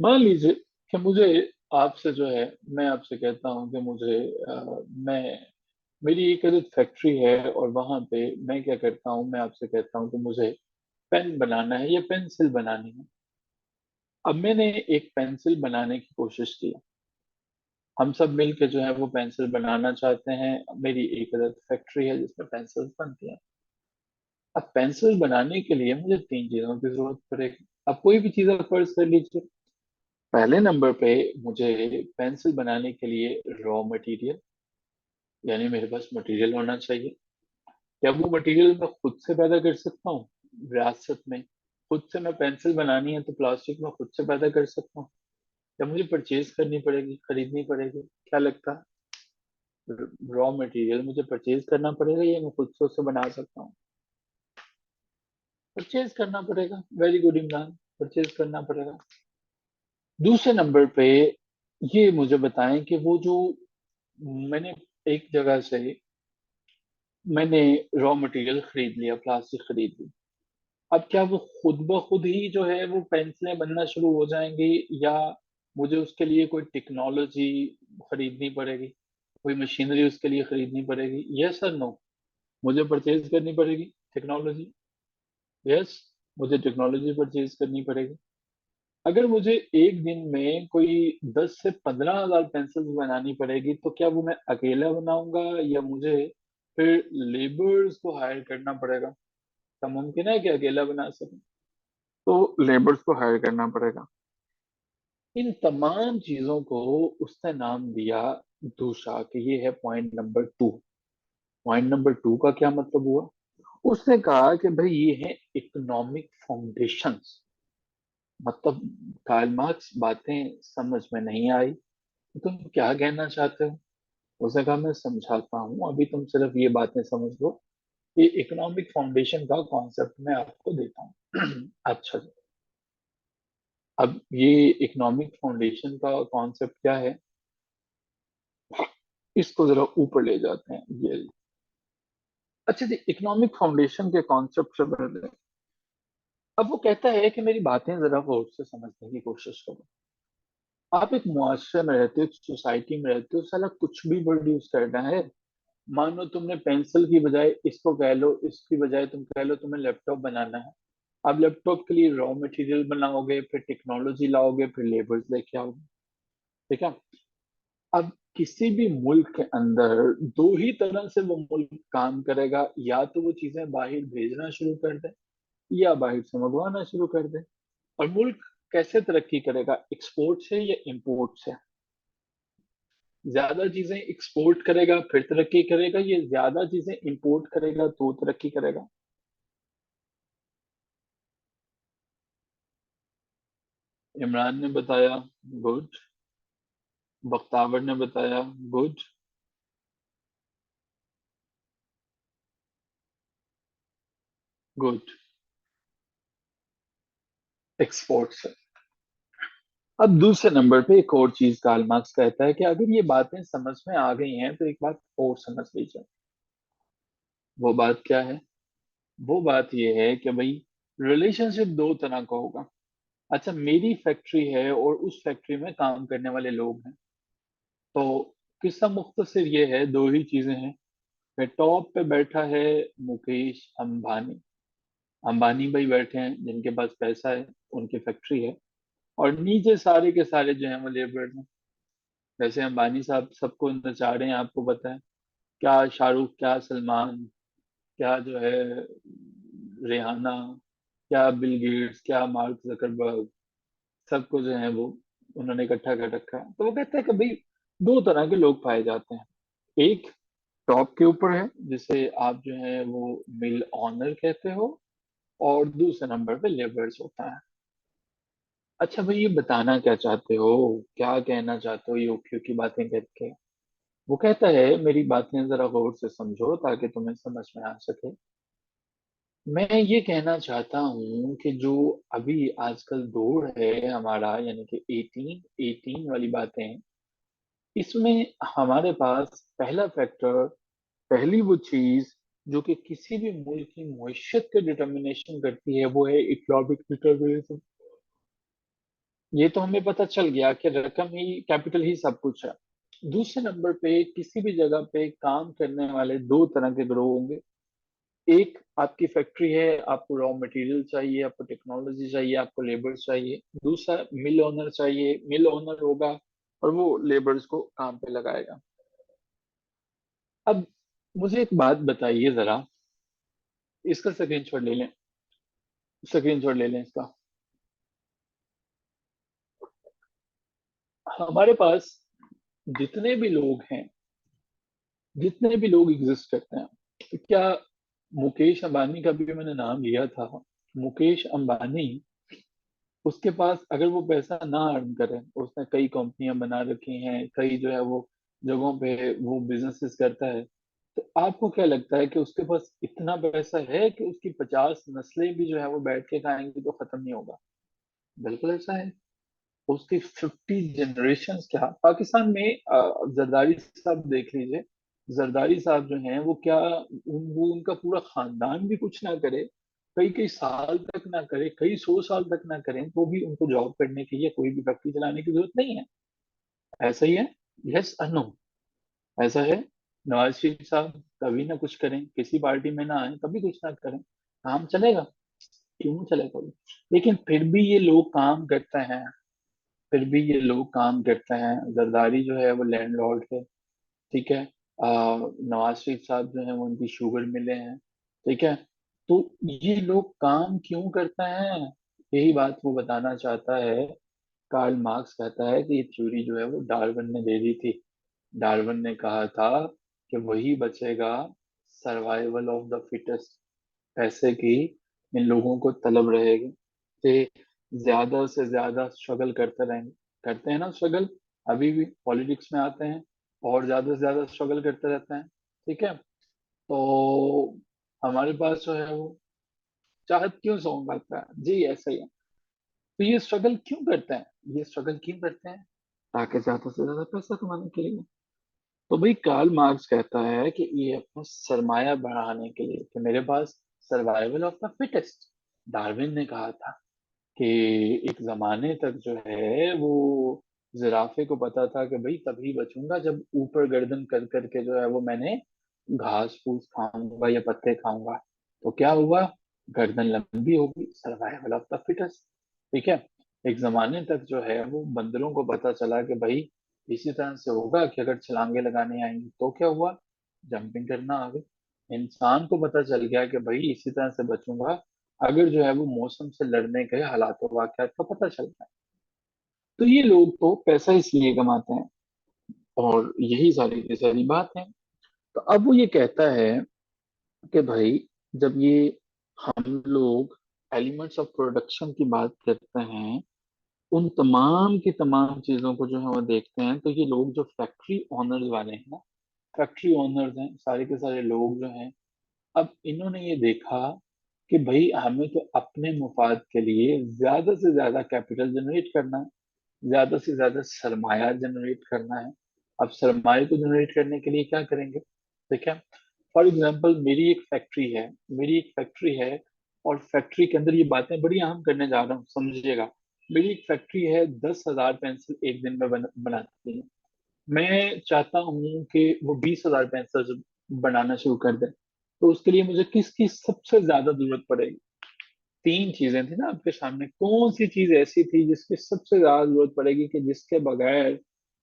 Speaker 1: मान लीजिए कि मुझे आपसे जो है, मैं आपसे कहता हूँ कि मुझे मैं मेरी एक अदद फैक्ट्री है, और वहां पे मैं क्या करता हूँ, मैं आपसे कहता हूँ कि मुझे पेन बनाना है या पेंसिल बनानी है। अब मैंने एक पेंसिल बनाने की कोशिश की। हम सब मिलके जो है वो पेंसिल बनाना चाहते हैं। मेरी एक अदद फैक्ट्री है जिसमें पेंसिल बनती हैं। अब पेंसिल बनाने के लिए मुझे तीन चीजों की जरूरत पड़ेगी। अब कोई भी चीज आप फर्ज कर लीजिए। पहले नंबर पे मुझे पेंसिल बनाने के लिए रॉ मटेरियल, यानी मेरे पास मटेरियल होना चाहिए। क्या वो मटेरियल मैं खुद से पैदा कर सकता हूँ विरासत में? खुद से मैं पेंसिल बनानी है तो प्लास्टिक में खुद से पैदा कर सकता हूँ, या मुझे परचेज करनी पड़ेगी, खरीदनी पड़ेगी? क्या लगता है, रॉ मटेरियल मुझे परचेज करना पड़ेगा या मैं खुद से उसे बना सकता हूँ? परचेज करना पड़ेगा। वेरी गुड इमरान, परचेज करना पड़ेगा। दूसरे नंबर पे ये मुझे बताएं कि वो जो मैंने एक जगह से मैंने रॉ मटेरियल खरीद लिया, प्लास्टिक खरीद ली। अब क्या वो खुद ब खुद ही जो है वो पेंसिलें बनना शुरू हो जाएंगी, या मुझे उसके लिए कोई टेक्नोलॉजी खरीदनी पड़ेगी, कोई मशीनरी उसके लिए खरीदनी पड़ेगी? यस और नो? मुझे परचेज करनी पड़ेगी टेक्नोलॉजी। यस, मुझे टेक्नोलॉजी परचेज करनी पड़ेगी। अगर मुझे एक दिन में कोई 10 से 15 हजार पेंसिल्स बनानी पड़ेगी, तो क्या वो मैं अकेला बनाऊंगा, या मुझे फिर लेबर्स को हायर करना पड़ेगा? क्या मुमकिन है कि अकेला बना सकूं? तो लेबर्स को हायर करना पड़ेगा। इन तमाम चीजों को उसने नाम दिया दूसरा, कि ये है point number two. Point number two का क्या मतलब हुआ? उसने कहा कि भाई ये है इकोनॉमिक फाउंडेशंस। मतलब कार्ल मार्क्स बातें समझ में नहीं आई, तो तुम क्या कहना चाहते हो? उसने कहा मैं समझाता हूँ, अभी तुम सिर्फ ये बातें समझ लो। ये इकोनॉमिक फाउंडेशन का कॉन्सेप्ट मैं आपको देता हूँ। अच्छा जी। अब ये इकोनॉमिक फाउंडेशन का कॉन्सेप्ट क्या है, इसको जरा ऊपर ले जाते हैं। ये अच्छा जी, इकोनॉमिक फाउंडेशन के कॉन्सेप्ट से पहले अब वो कहता है कि मेरी बातें जरा गौर से समझने की कोशिश करो। आप एक मुआशरे में रहते हो, एक सोसाइटी में रहते हो, साला कुछ भी प्रोड्यूस करना है। मानो तुमने पेंसिल की बजाय इसको कह लो, इसकी बजाय तुम कह लो तुम्हें लैपटॉप बनाना है। अब लैपटॉप के लिए रॉ मटेरियल बनाओगे, फिर टेक्नोलॉजी लाओगे, फिर लेबर्स लेके आओगे। ठीक है। अब किसी भी मुल्क के अंदर दो ही तरह से वो मुल्क काम करेगा, या तो वो चीजें बाहर भेजना शुरू कर दे, या बाहर से मंगवाना शुरू कर दे। और मुल्क कैसे तरक्की करेगा, एक्सपोर्ट से या इंपोर्ट से? ज्यादा चीजें एक्सपोर्ट करेगा फिर तरक्की करेगा, ये ज्यादा चीजें इंपोर्ट करेगा तो तरक्की करेगा? इमरान ने बताया गुड। बख्तावर ने बताया गुड। गुड। एक्सपोर्ट से। अब दूसरे नंबर पे एक और चीज कार्ल मार्क्स कहता है कि अगर ये बातें समझ में आ गई हैं तो एक बात और समझ लीजिए। वो बात क्या है? वो बात ये है कि भाई रिलेशनशिप दो तरह का होगा। अच्छा, मेरी फैक्ट्री है और उस फैक्ट्री में काम करने वाले लोग हैं। तो किस्सा मुख्तसर ये है, दो ही चीजें हैं। मैं टॉप पे बैठा है मुकेश अंबानी। अंबानी भाई बैठे हैं जिनके पास पैसा है, उनकी फैक्ट्री है। और नीचे सारे के सारे जो हैं वो लेबर हैं। वैसे अंबानी साहब सबको नचा रहे हैं, आपको पता है। क्या शाहरुख, क्या सलमान, क्या जो है रेहाना, क्या बिल गेट्स, क्या मार्क जकरबर्ग, सबको जो है वो उन्होंने इकट्ठा कर रखा है। तो वो कहते हैं कि भाई दो तरह के लोग पाए जाते हैं। एक टॉप के ऊपर है, जिसे आप जो है वो मिल ऑनर कहते हो, और दूसरे नंबर पे लेबर्स होता है। अच्छा भाई, ये बताना क्या चाहते हो, क्या कहना चाहते हो ये ओक्यू की बातें करके? वो कहता है मेरी बातें जरा गौर से समझो ताकि तुम्हें समझ में आ सके। मैं ये कहना चाहता हूँ कि जो अभी आजकल दौर है हमारा, यानी कि 18 18 वाली बातें हैं, इसमें हमारे पास पहला फैक्टर, पहली वो चीज जो कि किसी भी मुल्क की मईशत का डिटर्मिनेशन करती है, वो है इकोनॉमिक डिटर्मिनेशन। ये तो हमें पता चल गया कि रकम ही, कैपिटल ही सब कुछ है। दूसरे नंबर पे किसी भी जगह पे काम करने वाले दो तरह के ग्रोह होंगे। एक आपकी फैक्ट्री है, आपको रॉ मटेरियल चाहिए, आपको टेक्नोलॉजी चाहिए, आपको लेबर चाहिए। दूसरा मिल ओनर चाहिए, मिल ओनर होगा और वो लेबर्स को काम पे लगाएगा। अब मुझे एक बात बताइए जरा, इसका स्क्रीनशॉट ले लें, स्क्रीनशॉट ले लें इसका। हमारे पास जितने भी लोग हैं, जितने भी लोग एग्जिस्ट करते हैं, तो क्या मुकेश अंबानी का भी मैंने नाम लिया था, मुकेश अंबानी, उसके पास अगर वो पैसा ना अर्न करे, उसने कई कंपनियां बना रखी हैं, कई जो है वो जगहों पे वो बिजनेसेस करता है, तो आपको क्या लगता है कि उसके पास इतना पैसा है कि उसकी 50 नस्लें भी जो है वो बैठ के खाएंगी तो खत्म नहीं होगा? बिल्कुल ऐसा है। उसकी 50 जनरेशन, क्या पाकिस्तान में जरदारी साहब देख लीजिए। जरदारी साहब जो हैं वो क्या, वो उनका पूरा खानदान भी कुछ ना करे, कई कई साल तक ना करे, कई 100 साल तक ना करें, तो भी उनको जॉब करने की या कोई भी फैक्ट्री चलाने की जरूरत नहीं है। ऐसा ही है। यस और नो, ऐसा है। नवाज शरीफ साहब कभी ना कुछ करें, किसी पार्टी में ना आए, कभी कुछ ना करें, काम चलेगा? क्यों नहीं चलेगा? लेकिन फिर भी ये लोग काम करते हैं, फिर भी ये लोग काम करते हैं। जरदारी जो है वो लैंडलॉर्ड है, ठीक है। नवाज शरीफ साहब जो है वो उनकी शुगर मिले हैं, ठीक है। तो ये लोग काम क्यों करते हैं, यही बात वो बताना चाहता है। कार्ल मार्क्स कहता है कि ये थ्योरी जो है वो डार्विन ने दे दी थी। डार्विन ने कहा था कि वही बचेगा, सर्वाइवल ऑफ द फिटेस्ट। पैसे की इन लोगों को तलब रहेगी कि ज्यादा से ज्यादा स्ट्रगल करते रहेंगे। करते हैं ना स्ट्रगल, अभी भी पॉलिटिक्स में आते हैं और ज्यादा से ज्यादा स्ट्रगल करते रहते हैं, ठीक है। तो हमारे पास जो है वो चाहत क्यों सॉन्ग आता है जी, ऐसा ही है। तो ये स्ट्रगल क्यों करते हैं, ये स्ट्रगल क्यों करते हैं? ताकि ज्यादा से ज्यादा पैसा कमाने के लिए। तो भाई कार्ल मार्क्स कहता है कि ये अपना सरमाया बढ़ाने के लिए, कि मेरे पास survival of the fittest. Darwin ने कहा था कि एक जमाने तक जो है वो जिराफे को पता था कि भाई तभी बचूंगा जब ऊपर गर्दन कर करके जो है वो मैंने घास फूस खाऊंगा या पत्ते खाऊंगा। तो क्या हुआ, गर्दन लंबी होगी, सर्वाइवल ऑफ द फिटेस्ट, ठीक है। एक जमाने तक जो है वो बंदरों को पता चला कि भाई इसी तरह से होगा कि अगर छलांगे लगाने आएंगे, तो क्या हुआ, जंपिंग करना आ गई। इंसान को पता चल गया कि भाई इसी तरह से बचूंगा अगर जो है वो मौसम से लड़ने के हालात वाकयात का पता चलता है। तो ये लोग तो पैसा इसलिए कमाते हैं, और यही सारी की सारी बात है। तो अब वो ये कहता है कि भाई जब ये हम लोग एलिमेंट्स ऑफ प्रोडक्शन की बात करते हैं, उन तमाम की तमाम चीजों को जो है वो देखते हैं, तो ये लोग जो फैक्ट्री ओनर्स वाले हैं ना, फैक्ट्री ओनर्स हैं सारे के सारे लोग जो हैं, अब इन्होंने ये देखा कि भाई हमें तो अपने मुफाद के लिए ज्यादा से ज्यादा कैपिटल जनरेट करना है, ज्यादा से ज्यादा सरमाया जनरेट करना है। अब सरमाए को जनरेट करने के लिए क्या करेंगे, ठीक है। फॉर एग्जाम्पल मेरी एक फैक्ट्री है, मेरी एक फैक्ट्री है, और फैक्ट्री के अंदर ये बातें बड़ी अहम करने जा रहा हूँ, समझिएगा। मेरी एक फैक्ट्री है, 10,000 पेंसिल एक दिन में बनाती है। मैं चाहता हूँ कि वो 20,000 पेंसिल बनाना शुरू कर दे। तो उसके लिए मुझे किसकी सबसे ज्यादा जरूरत पड़ेगी? तीन चीजें थी ना आपके सामने, कौन सी चीज ऐसी थी जिसकी सबसे ज्यादा जरूरत पड़ेगी, कि जिसके बगैर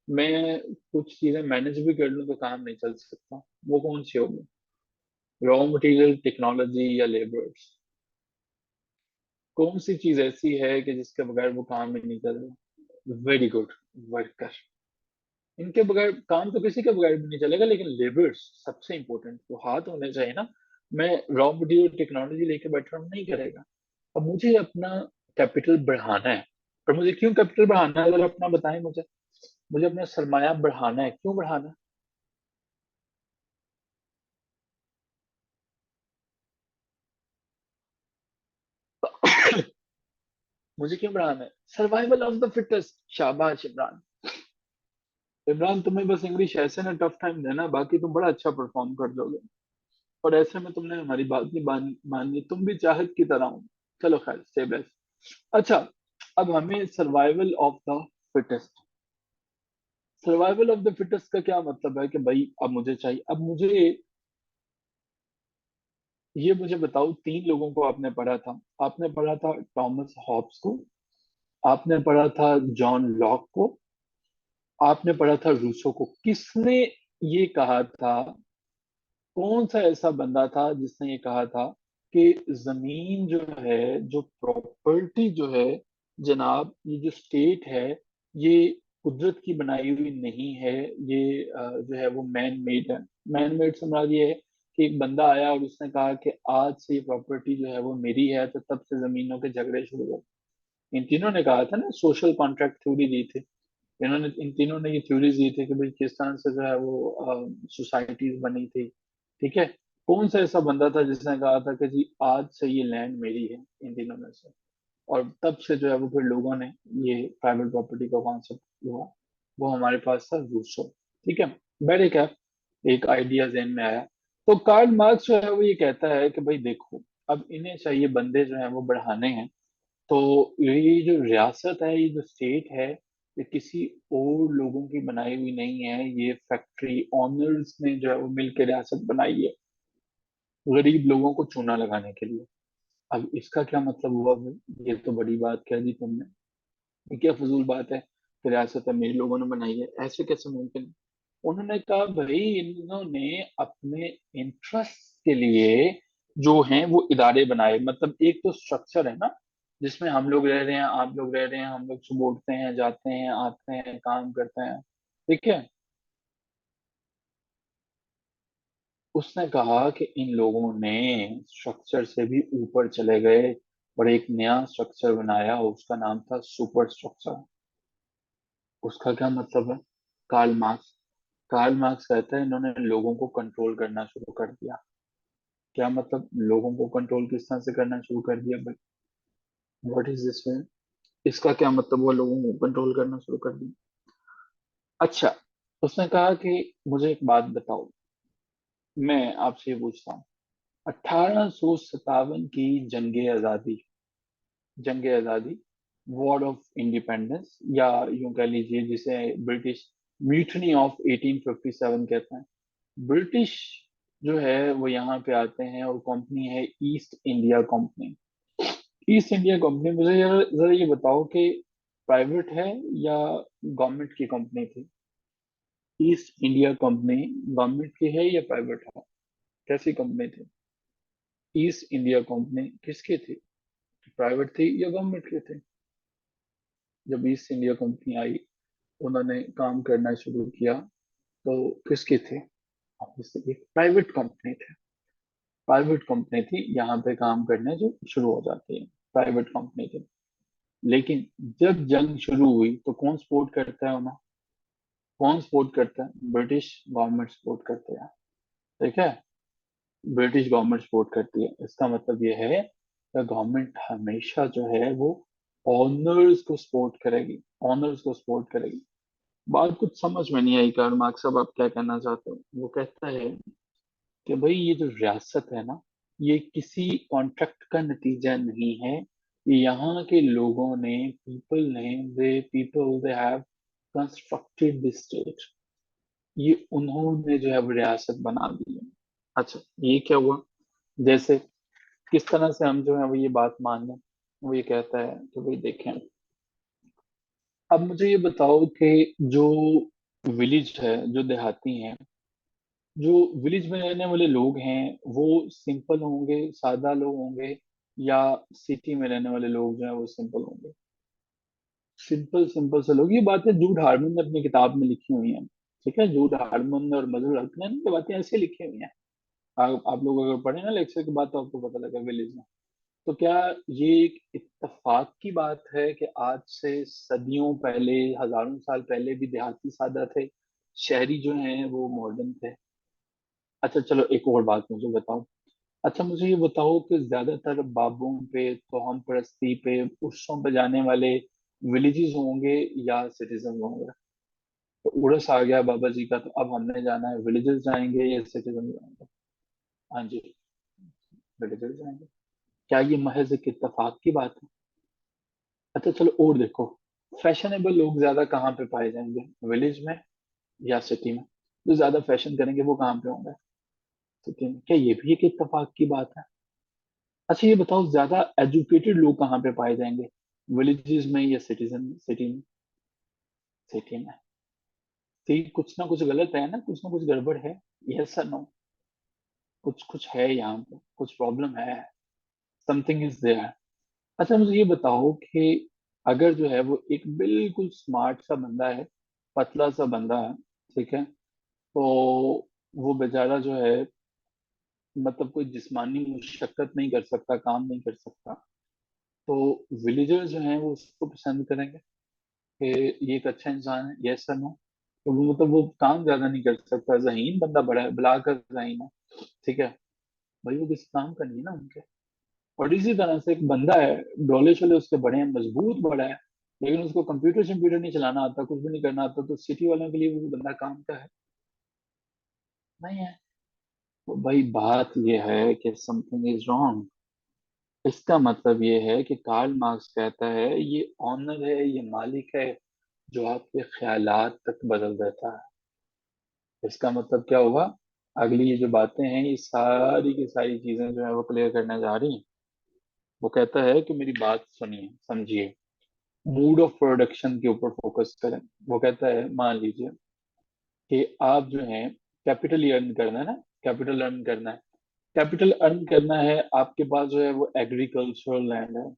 Speaker 1: मैं कुछ चीजें मैनेज भी कर लूं तो काम नहीं चल सकता? वो कौन सी होगी? रॉ मटेरियल, टेक्नोलॉजी, या लेबर्स? कौन सी चीज ऐसी है कि जिसके बगैर वो काम ही नहीं चल रहा? Very good, worker. इनके बगैर काम तो किसी के बगैर भी नहीं चलेगा, लेकिन लेबर्स सबसे इंपॉर्टेंट, तो हाथ होने चाहिए ना। मैं रॉ मटेरियल टेक्नोलॉजी लेके बैठा हूँ, नहीं करेगा। अब मुझे अपना कैपिटल बढ़ाना है, और मुझे क्यों कैपिटल बढ़ाना है, अगर अपना बताएं मुझे। मुझे अपना सरमाया बढ़ाना है, क्यों बढ़ाना है? मुझे क्यों बढ़ाना है? सर्वाइवल ऑफ द फिटेस्ट, शाबाश इमरान। इमरान, तुम्हें बस इंग्लिश ऐसे ना टफ टाइम देना, बाकी तुम बड़ा अच्छा परफॉर्म कर दोगे। और ऐसे में तुमने हमारी बात नहीं माननी, तुम भी चाहत की तरह हो। चलो खैर, से बेस्ट। अच्छा, अब हमें survival of the fittest. Survival of the fittest का क्या मतलब है कि भाई अब मुझे चाहिए, अब मुझे ये मुझे बताओ, तीन लोगों को आपने पढ़ा था। आपने पढ़ा था थॉमस हॉब्स को, आपने पढ़ा था जॉन लॉक को, आपने पढ़ा था रूसो को। किसने ये कहा था, कौन सा ऐसा बंदा था जिसने ये कहा था कि जमीन जो है, जो प्रॉपर्टी जो है जनाब, ये जो स्टेट है, ये कुदरत की बनाई हुई नहीं है, ये जो है वो मैन मेड है। मैन मेड से मुराद ये है कि एक बंदा आया और उसने कहा कि आज से ये प्रॉपर्टी जो है वो मेरी है, तो तब से जमीनों के झगड़े शुरू हो गए। इन तीनों ने कहा था ना, सोशल कॉन्ट्रैक्ट थ्योरी दी थी। इन तीनों ने ये थ्योरीज दी थी कि भाई किस तरह से जो है वो सोसाइटीज बनी थी। ठीक है। कौन सा ऐसा बंदा था जिसने कहा था कि जी आज से ये लैंड मेरी है, इन तीनों में से? और तब से जो है वो फिर लोगों ने ये प्राइवेट प्रॉपर्टी का कॉन्सेप्ट हुआ, वो हमारे पास था रूसो। ठीक है। बैठे क्या, एक आइडिया जहन में आया। तो कार्ल मार्क्स जो है वो ये कहता है कि भाई देखो, अब इन्हें चाहिए बंदे जो है वो बढ़ाने हैं। तो ये जो रियासत है, ये जो स्टेट है, ये किसी और लोगों की बनाई हुई नहीं है, ये फैक्ट्री ऑनर्स ने जो है वो मिलकर रियासत बनाई है, गरीब लोगों को चूना लगाने के लिए। अब इसका क्या मतलब हुआ भाई? ये तो बड़ी बात कह दी तुमने। ये क्या फजूल बात है कि रियासत अमीर लोगों ने बनाई है, ऐसे कैसे मुमकिन है? उन्होंने कहा भाई इन्होंने अपने इंटरेस्ट के लिए जो हैं वो इदारे बनाए। मतलब एक तो स्ट्रक्चर है ना, जिसमें हम लोग रह रहे हैं, आप लोग रह रहे हैं, हम लोग सुबह उठते हैं, जाते हैं, आते हैं, काम करते हैं। ठीक है। उसने कहा कि इन लोगों ने स्ट्रक्चर से भी ऊपर चले गए और एक नया स्ट्रक्चर बनाया, उसका नाम था सुपर स्ट्रक्चर। उसका क्या मतलब है? कार्ल मार्क्स कार्ल मार्क्स कहता है इन्होंने लोगों को कंट्रोल करना शुरू कर दिया। क्या मतलब, लोगों को कंट्रोल किस तरह से करना शुरू कर दिया भाई? What is this way? इसका क्या मतलब हुआ, लोगों को कंट्रोल करना शुरू कर दिया? अच्छा, उसने कहा कि मुझे एक बात बताओ, मैं आपसे ये पूछता हूँ, 1857 की जंग आजादी, वॉर ऑफ इंडिपेंडेंस, या यूं कह लीजिए जिसे ब्रिटिश म्यूटनी ऑफ 1857 कहते हैं। ब्रिटिश जो है वो यहाँ पे आते हैं और कंपनी है east India company. East India company, मुझे यार जरा ये बताओ कि प्राइवेट है या गवर्नमेंट की कंपनी थी? ईस्ट इंडिया कंपनी गवर्नमेंट की है या प्राइवेट है? कैसी कंपनी थी? ईस्ट इंडिया कंपनी किसकी थी? प्राइवेट थी या गवर्नमेंट की थी? जब ईस्ट इंडिया कंपनी आई, उन्होंने काम करना शुरू किया, तो किसकी थी? ऑब्वियसली एक प्राइवेट कंपनी थी। प्राइवेट कंपनी थी, यहाँ पे काम करने जो शुरू हो जाती है, प्राइवेट कंपनी थी। लेकिन जब जंग शुरू हुई तो कौन सपोर्ट करता है उन्हें? कौन सपोर्ट करता है? ब्रिटिश गवर्नमेंट सपोर्ट करते हैं। ठीक है। ब्रिटिश गवर्नमेंट सपोर्ट करती है, इसका मतलब ये है कि गवर्नमेंट हमेशा जो है वो ऑनर्स को सपोर्ट करेगी, ऑनर्स को सपोर्ट करेगी। बात कुछ समझ में नहीं आई, कार्ल मार्क्स साहब आप क्या कहना चाहते हो? वो कहता है कि भाई ये जो रियासत है ना, ये किसी कॉन्ट्रैक्ट का नतीजा नहीं है। ये यहाँ के लोगों ने, पीपल ने, they have constructed this state. ये उन्होंने जो है वो रियासत बना दी है। अच्छा, ये क्या हुआ? जैसे किस तरह से हम जो है वो ये बात मान लें? वो ये कहता है कि भाई देखें, अब मुझे ये बताओ कि जो विलेज है, जो देहाती हैं, जो विलेज में रहने वाले लोग हैं, वो सिंपल होंगे, सादा लोग होंगे, या सिटी में रहने वाले लोग जो है वो सिंपल होंगे? सिंपल सिंपल से लोग। ये बातें जूड हार्मन ने अपनी किताब में लिखी हुई हैं। ठीक है, जूड हार्मन और मजहर हक ने ये बातें ऐसे लिखी हुई हैं। आप लोग अगर पढ़े ना लेक्चर के बाद, तो आपको पता लगा विलेज में। तो क्या ये एक इत्तेफाक की बात है कि आज से सदियों पहले, हजारों साल पहले भी देहाती सादा थे, शहरी जो हैं वो मॉडर्न थे? अच्छा चलो, एक और बात मुझे बताओ। अच्छा मुझे ये बताओ कि ज्यादातर बाबों पे, तोहम परस्ती पे, उर्सों पे जाने वाले विलेजेस होंगे या सिटीजन होंगे? तो उड़स आ गया बाबा जी का, तो अब हमने जाना है, विलेजेस जाएंगे या सिटीजन जाएंगे? हाँ जी, विलेजेस जाएंगे। क्या ये महज एक इत्तेफाक की बात है? अच्छा चलो और देखो, फैशनेबल लोग ज्यादा कहाँ पे पाए जाएंगे, विलेज में या सिटी में? जो ज्यादा फैशन करेंगे वो कहाँ पे होंगे? सिटी में। क्या ये भी एक इत्तेफाक की बात है? अच्छा ये बताओ, ज्यादा एजुकेटेड लोग कहाँ पे पाए जाएंगे, विलेजेस में या सिटीजन सिटी में? सिटी में। ठीक, कुछ ना कुछ गलत है ना, कुछ ना कुछ गड़बड़ है। Yes sir, no? कुछ कुछ है यहाँ पे, कुछ प्रॉब्लम है, समथिंग इज देयर। अच्छा मुझे ये बताओ कि अगर जो है वो एक बिल्कुल स्मार्ट सा बंदा है, पतला सा बंदा है, ठीक है, तो वो बेचारा जो है, मतलब कोई जिस्मानी मुशक्कत नहीं कर सकता, काम नहीं कर सकता, तो विलेजर्स जो हैं वो उसको पसंद करेंगे कि ये एक अच्छा इंसान है? Yes sir, no? तो वो मतलब वो काम ज्यादा नहीं कर सकता, जहीन बंदा बड़ा है, बिलाकर जहीन है, ठीक है, भाई वो किसी काम का नहीं है ना उनके। और इसी तरह से एक बंदा है, डोले शोले उसके बड़े हैं, मजबूत बड़ा है, लेकिन उसको कंप्यूटर शम्प्यूटर नहीं चलाना आता, कुछ भी नहीं करना आता, तो सिटी वालों के लिए वो बंदा काम का है? नहीं है। तो भाई बात ये है कि समथिंग इज रॉन्ग। इसका मतलब ये है कि कार्ल मार्क्स कहता है ये ऑनर है, ये मालिक है, जो आपके ख्यालात तक बदल देता है। इसका मतलब क्या हुआ? अगली ये जो बातें हैं, ये सारी की सारी चीजें जो है वो क्लियर करने जा रही हैं। वो कहता है कि मेरी बात सुनिए, समझिए, मूड ऑफ प्रोडक्शन के ऊपर फोकस करें। वो कहता है मान लीजिए कि आप जो है कैपिटल अर्न करना है ना, कैपिटल अर्न करना है, कैपिटल अर्न करना है, आपके पास जो है वो एग्रीकल्चरल लैंड है,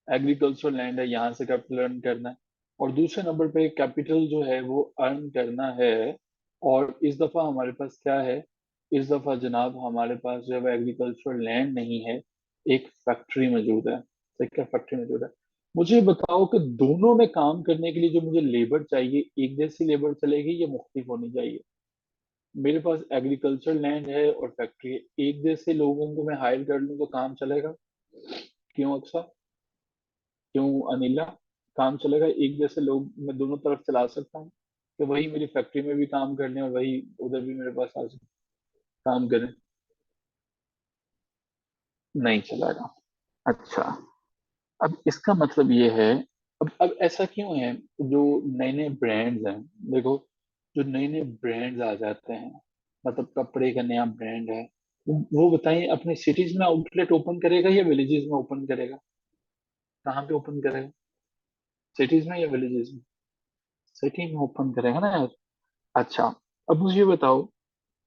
Speaker 1: एग्रीकल्चरल लैंड है, यहाँ से कैपिटल अर्न करना है। और दूसरे नंबर पे कैपिटल जो है वो अर्न करना है, और इस दफा हमारे पास क्या है, इस दफा जनाब हमारे पास जो है वो एग्रीकल्चरल लैंड नहीं है, एक फैक्ट्री मौजूद है। ठीक है, फैक्ट्री मौजूद है। मुझे बताओ कि दोनों में काम करने के लिए जो मुझे लेबर चाहिए, एक जैसी लेबर चलेगी या मुख्तलिफ होनी चाहिए? मेरे पास एग्रीकल्चर लैंड है और फैक्ट्री है, एक जैसे लोगों को मैं हायर कर लूँ तो काम चलेगा? क्यों अक्सर? क्यों अनिला? काम चलेगा, एक जैसे लोग मैं दोनों तरफ चला सकता हूँ, कि वही मेरी फैक्ट्री में भी काम करने और वही उधर भी मेरे पास आ सके, काम करें? नहीं चलेगा। अच्छा, अब इसका मतलब ये है, अब ऐसा क्यों है? जो नए नए ब्रांड्स हैं, देखो, जो नए नए ब्रांड्स आ जाते हैं, मतलब कपड़े का नया ब्रांड है, वो बताइए अपने सिटीज में आउटलेट ओपन करेगा या विलेजेस में ओपन करेगा? कहाँ पे ओपन करेगा, सिटीज में या विलेजेस में? सिटी में ओपन करेगा ना यार। अच्छा, अब मुझे ये बताओ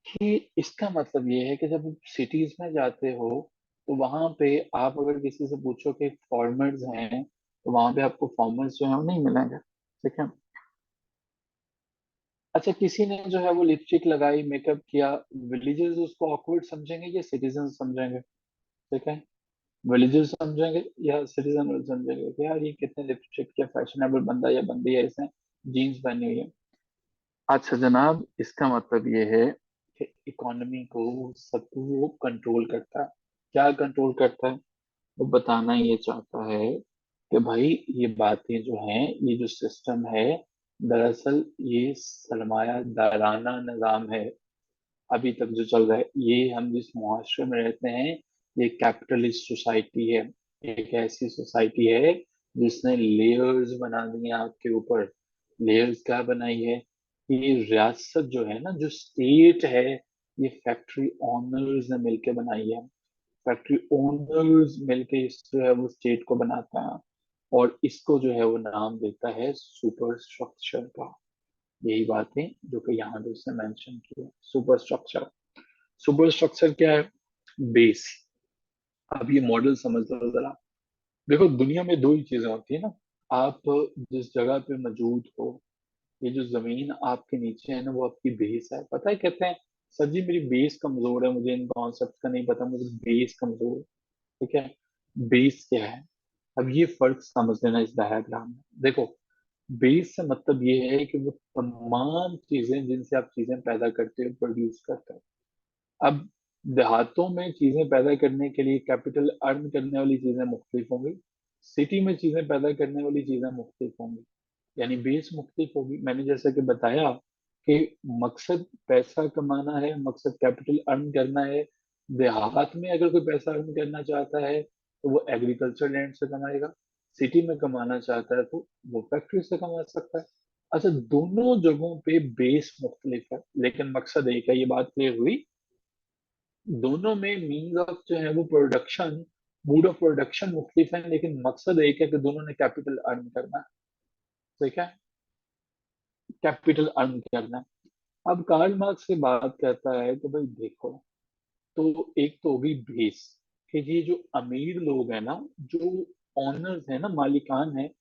Speaker 1: कि इसका मतलब ये है कि जब आप सिटीज में जाते हो, तो वहां पे आप अगर किसी से पूछो कि फॉर्मर्स हैं, तो वहां पे आपको फॉर्मर्स जो है वो नहीं मिलेंगे, ठीक है। अच्छा, किसी ने जो है वो लिपस्टिक लगाई, मेकअप किया, विलेजर्स उसको ऑकवर्ड समझेंगे या सिटीजन समझेंगे? ठीक है, विलेजर्स समझेंगे या सिटीजन समझेंगे कि यार ये कितने लिपस्टिक या फैशनेबल बंदा या बंदी है, इसने जीन्स पहनी हुई है। अच्छा जनाब, इसका मतलब ये है कि इकोनॉमी को सब वो कंट्रोल करता है। क्या कंट्रोल करता है? वो बताना ये चाहता है कि भाई ये बातें जो हैं, ये जो सिस्टम है, दरअसल ये सरमायादाराना निजाम है, अभी तक जो चल रहा है। ये हम जिस मुआशरे में रहते हैं, ये कैपिटलिस्ट सोसाइटी है, एक ऐसी सोसाइटी है जिसने लेयर्स बना दिए आपके ऊपर। लेयर्स क्या बनाई है? ये रियासत जो है ना, जो स्टेट है, ये फैक्ट्री ओनर्स ने मिलके बनाई है। फैक्ट्री ओनर्स मिलके इस जो है वो स्टेट को बनाता है, और इसको जो है वो नाम देता है सुपर स्ट्रक्चर का। यही बात है जो कि यहाँ पे उसने मेंशन की है, सुपर स्ट्रक्चर। सुपर स्ट्रक्चर क्या है? बेस। अब ये मॉडल समझ लो जरा। देखो, दुनिया में दो ही चीजें होती है ना, आप जिस जगह पे मौजूद हो, ये जो जमीन आपके नीचे है ना, वो आपकी बेस है। पता है, कहते हैं सर जी मेरी बेस कमजोर है, मुझे इन कॉन्सेप्ट का नहीं पता, मुझे बेस कमजोर है। ठीक है, बेस क्या है? अब ये फर्क समझ लेना इस डायग्राम में। देखो, बेस से मतलब ये है कि वो तमाम चीजें जिनसे आप चीजें पैदा करते हो, प्रोड्यूस करते हो। अब देहातों में चीजें पैदा करने के लिए कैपिटल अर्न करने वाली चीजें मुख्तलिफ होंगी, सिटी में चीजें पैदा करने वाली चीजें मुख्तलिफ होंगी। यानी बेस मुख्तलिफ होगी। मैंने जैसा कि बताया कि मकसद पैसा कमाना है, मकसद कैपिटल अर्न करना है। देहात में अगर कोई पैसा अर्न करना चाहता है तो वो एग्रीकल्चर लैंड से कमाएगा, सिटी में कमाना चाहता है तो वो फैक्ट्री से कमा सकता है। अच्छा, दोनों जगहों पे बेस मुख्तलिफ है लेकिन मकसद एक है, ये बात क्लियर हुई। दोनों में मीन्स ऑफ जो है वो प्रोडक्शन, मोड ऑफ प्रोडक्शन मुख्तलिफ है लेकिन मकसद एक है कि दोनों ने कैपिटल अर्न करना है। ठीक है, कैपिटल अर्न करना है। अब कार्ल मार्क्स से बात करता है कि भाई देखो, तो एक तो होगी बेस, कि ये जो अमीर लोग हैं ना, जो ऑनर्स है ना, मालिकान है,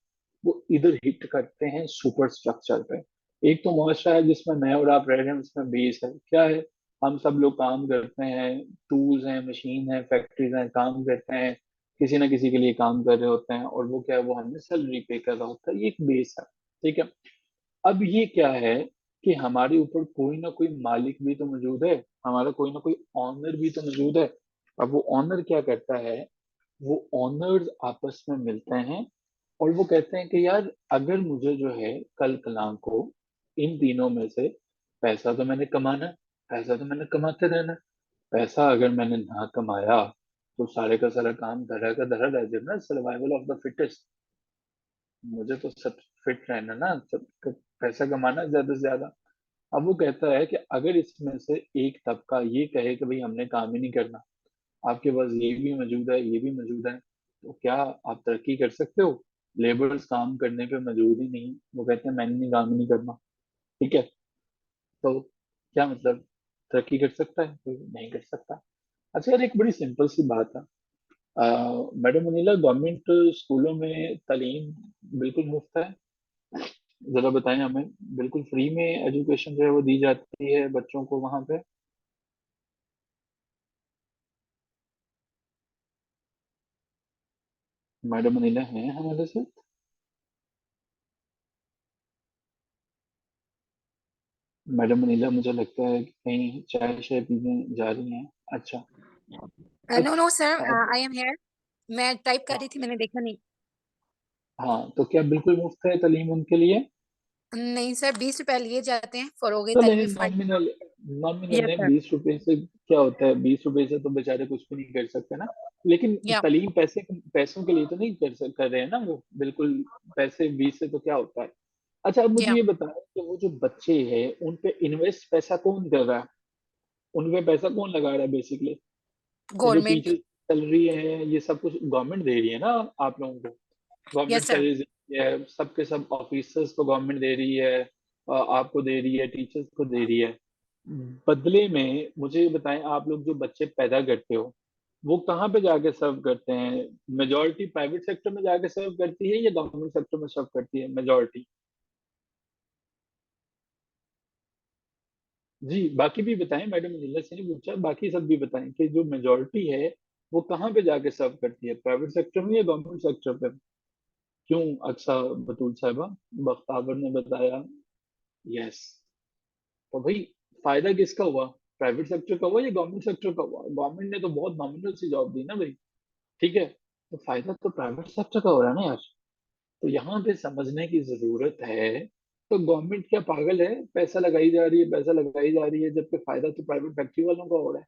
Speaker 1: वो इधर हिट करते हैं सुपर स्ट्रक्चर पे। एक तो मुआशरा है जिसमें मैं और आप रह रहे हैं, उसमें बेस है क्या है, हम सब लोग काम करते हैं, टूल्स हैं, मशीन है, फैक्ट्रीज हैं, काम करते हैं, किसी ना किसी के लिए काम कर रहे होते हैं, और वो क्या है, वो हमें सैलरी पे कर रहा होता है, ये एक बेस है। ठीक है। अब ये क्या है कि हमारे ऊपर कोई ना कोई मालिक भी तो मौजूद है, हमारा कोई ना कोई ऑनर भी तो मौजूद है। अब वो ऑनर क्या करता है, वो ऑनर्स आपस में मिलते हैं और वो कहते हैं कि यार, अगर मुझे जो है कल कलाम को इन तीनों में से पैसा तो मैंने कमाना है, पैसा तो मैंने कमाते रहना है, पैसा अगर मैंने ना कमाया तो सारे का सारा काम धरा का धरा रह जाए ना, सर्वाइवल ऑफ द फिटेस्ट। मुझे तो सब फिट रहना ना, सब पैसा कमाना ज्यादा से ज्यादा। अब वो कहता है कि अगर इसमें से एक तबका ये कहे कि भाई हमने काम ही नहीं करना, आपके पास ये भी मौजूद है, ये भी मौजूद है, तो क्या आप तरक्की कर सकते हो? लेबर्स काम करने पे मजबूर ही नहीं, वो कहते हैं मैंने नहीं, काम ही नहीं करना। ठीक है, तो क्या मतलब, तरक्की कर सकता है कोई? नहीं कर सकता। अच्छा यार, एक बड़ी सिंपल सी बात है। मैडम अनिला, गवर्नमेंट स्कूलों में तालीम बिल्कुल मुफ्त है? जरा बताएं हमें। बिल्कुल फ्री में एजुकेशन जो है वो दी जाती है बच्चों को वहां पे? मैडम अनिला हैं हमारे साथ? मैडम अनिला मुझे लगता है कि कहीं चाय शाय पीने जा रही हैं। अच्छा।
Speaker 2: नो नो सर,
Speaker 1: अच्छा,
Speaker 2: आई एम हेयर। मैं टाइप कर रही थी, मैंने देखा नहीं।
Speaker 1: हाँ, तो क्या बिल्कुल मुफ्त है तालीम उनके लिए?
Speaker 2: नहीं सर, 20 रुपए लिए जाते हैं, फरोगे
Speaker 1: चले,
Speaker 2: तलबी फंड।
Speaker 1: नॉमिनल, नॉमिनल
Speaker 2: यस
Speaker 1: है
Speaker 2: सर।
Speaker 1: 20 रुपए से क्या होता है, 20 रुपए से तो बेचारे कुछ भी नहीं कर सकते ना। लेकिन
Speaker 2: या
Speaker 1: तालीम पैसे, पैसों के लिए तो नहीं कर रहे हैं ना वो, बिल्कुल। पैसे 20 से तो क्या होता है। अच्छा, अब मुझे
Speaker 2: या
Speaker 1: ये बताएं कि वो जो बच्चे हैं उन पे इन्वेस्ट पैसा कौन कर रहा है, उन पे पैसा कौन लगा रहा है बेसिकली? ये जो
Speaker 2: गवर्नमेंट।
Speaker 1: टीचर सैलरी है ये सब कुछ गवर्नमेंट दे रही है ना आप लोगों को? Government
Speaker 2: yes sir.
Speaker 1: सैलरी दे रही है, सबके सब ऑफिसर्स को गवर्नमेंट दे रही है, आपको दे रही है, टीचर्स को दे रही है। बदले में मुझे ये बताएं, आप लोग जो बच्चे पैदा करते हो वो कहाँ पे जाके सर्व करते हैं? मेजोरिटी प्राइवेट सेक्टर में जाके सर्व करती है या गवर्नमेंट सेक्टर में सर्व करती है मेजोरिटी? जी, बाकी भी बताएं, मैडम जिल्ला से नहीं पूछा, बाकी सब भी बताएं कि जो मेजोरिटी है वो कहाँ पे जाके सर्व करती है, प्राइवेट सेक्टर में या गवर्नमेंट सेक्टर पे? क्यों अच्छा, बतूल साहिबा, बख्तावर ने बताया यस। तो भाई, फायदा किसका हुआ? प्राइवेट सेक्टर का हुआ या गवर्नमेंट सेक्टर का हुआ? गवर्नमेंट ने तो बहुत नॉमिनल सी जॉब दी ना भाई। ठीक है, तो फायदा तो प्राइवेट सेक्टर का हो रहा है ना यार। तो यहाँ पे समझने की जरूरत है। तो गवर्नमेंट क्या पागल है, पैसा लगाई जा रही है, पैसा लगाई जा रही है, जबकि फायदा तो प्राइवेट फैक्ट्री वालों का हो रहा है।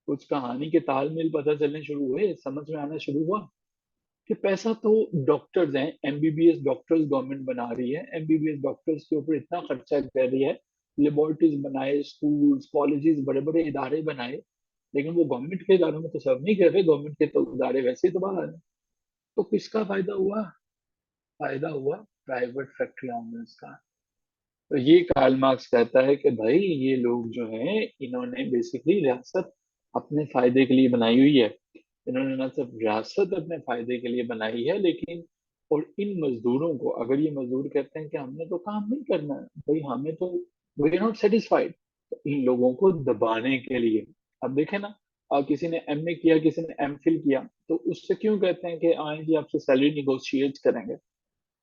Speaker 1: कुछ कहानी के तालमेल पता चलने शुरू हुए, समझ में आना शुरू हुआ कि पैसा तो डॉक्टर्स हैं, एमबीबीएस डॉक्टर्स गवर्नमेंट बना रही है, एमबीबीएस डॉक्टर्स के ऊपर इतना खर्चा कर रही है, लेबोरेटरीज बनाए, स्कूल्स कॉलेजेस बड़े बड़े इदारे बनाए, लेकिन वो गवर्नमेंट के इदारों में तो सर्व नहीं कर रहे, गवर्नमेंट के तो इदारे वैसे ही तो बाहर हैं। तो किसका फायदा हुआ? फायदा हुआ प्राइवेट फैक्ट्री ओनर्स का। तो ये कार्ल मार्क्स कहता है कि भाई, ये लोग जो हैं इन्होंने बेसिकली रियासत अपने फायदे के लिए बनाई हुई है। इन्होंने ना सिर्फ रियासत अपने फायदे के लिए बनाई है, लेकिन और इन मजदूरों को, अगर ये मजदूर कहते हैं कि हमने तो काम नहीं करना है भाई, हमें तो वी आर नॉट सेटिस्फाइड, तो इन लोगों को दबाने के लिए। अब देखें ना, किसी ने एमए किया, किसी ने एमफिल किया, तो उससे क्यों कहते हैं कि आए जी आपसे सैलरी निगोशिएट करेंगे?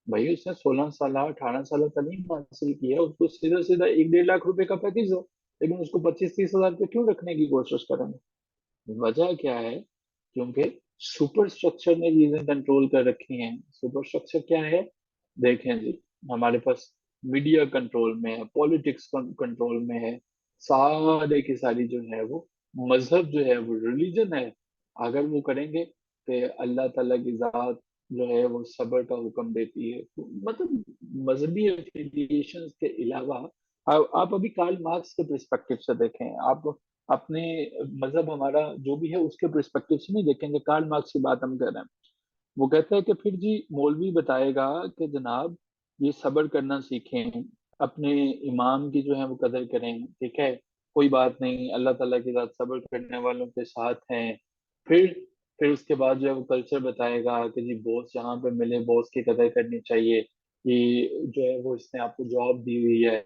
Speaker 1: भाई उसने 16 साल 18 साल तालीम हासिल की है, उसको सीधा सीधा 1-1.5 लाख रुपए का पैकेज हो, लेकिन उसको 25-30 हजार पे क्यों रखने की कोशिश करेंगे? वजह क्या है? क्योंकि सुपर स्ट्रक्चर ने चीजें कंट्रोल कर रखी हैं। सुपर स्ट्रक्चर क्या है? देखें जी, हमारे पास मीडिया कंट्रोल में है, पॉलिटिक्स कंट्रोल में है, सारे की सारी जो है वो मजहब जो है वो रिलीजन है, अगर वो करेंगे तो अल्लाह ताला की जात जो है वो सब्र का हुक्म देती है। तो मतलब मजहबी एफिलिएशन के अलावा आप अभी कार्ल मार्क्स के पर्सपेक्टिव से देखें, आप अपने मजहब हमारा जो भी है उसके पर्सपेक्टिव से नहीं देखेंगे, कार्ल मार्क्स की बात हम कर रहे हैं। वो कहता है कि फिर जी मौलवी बताएगा कि जनाब ये सब्र करना सीखें, अपने इमाम की जो है वो कदर करें, ठीक है, कोई बात नहीं, अल्लाह ताला के साथ सब्र करने वालों के साथ हैं। फिर फिर उसके बाद जो है वो कल्चर बताएगा कि जी बॉस जहाँ पे मिले बॉस की कदर करनी चाहिए, कि जो है वो इसने आपको जॉब दी हुई है,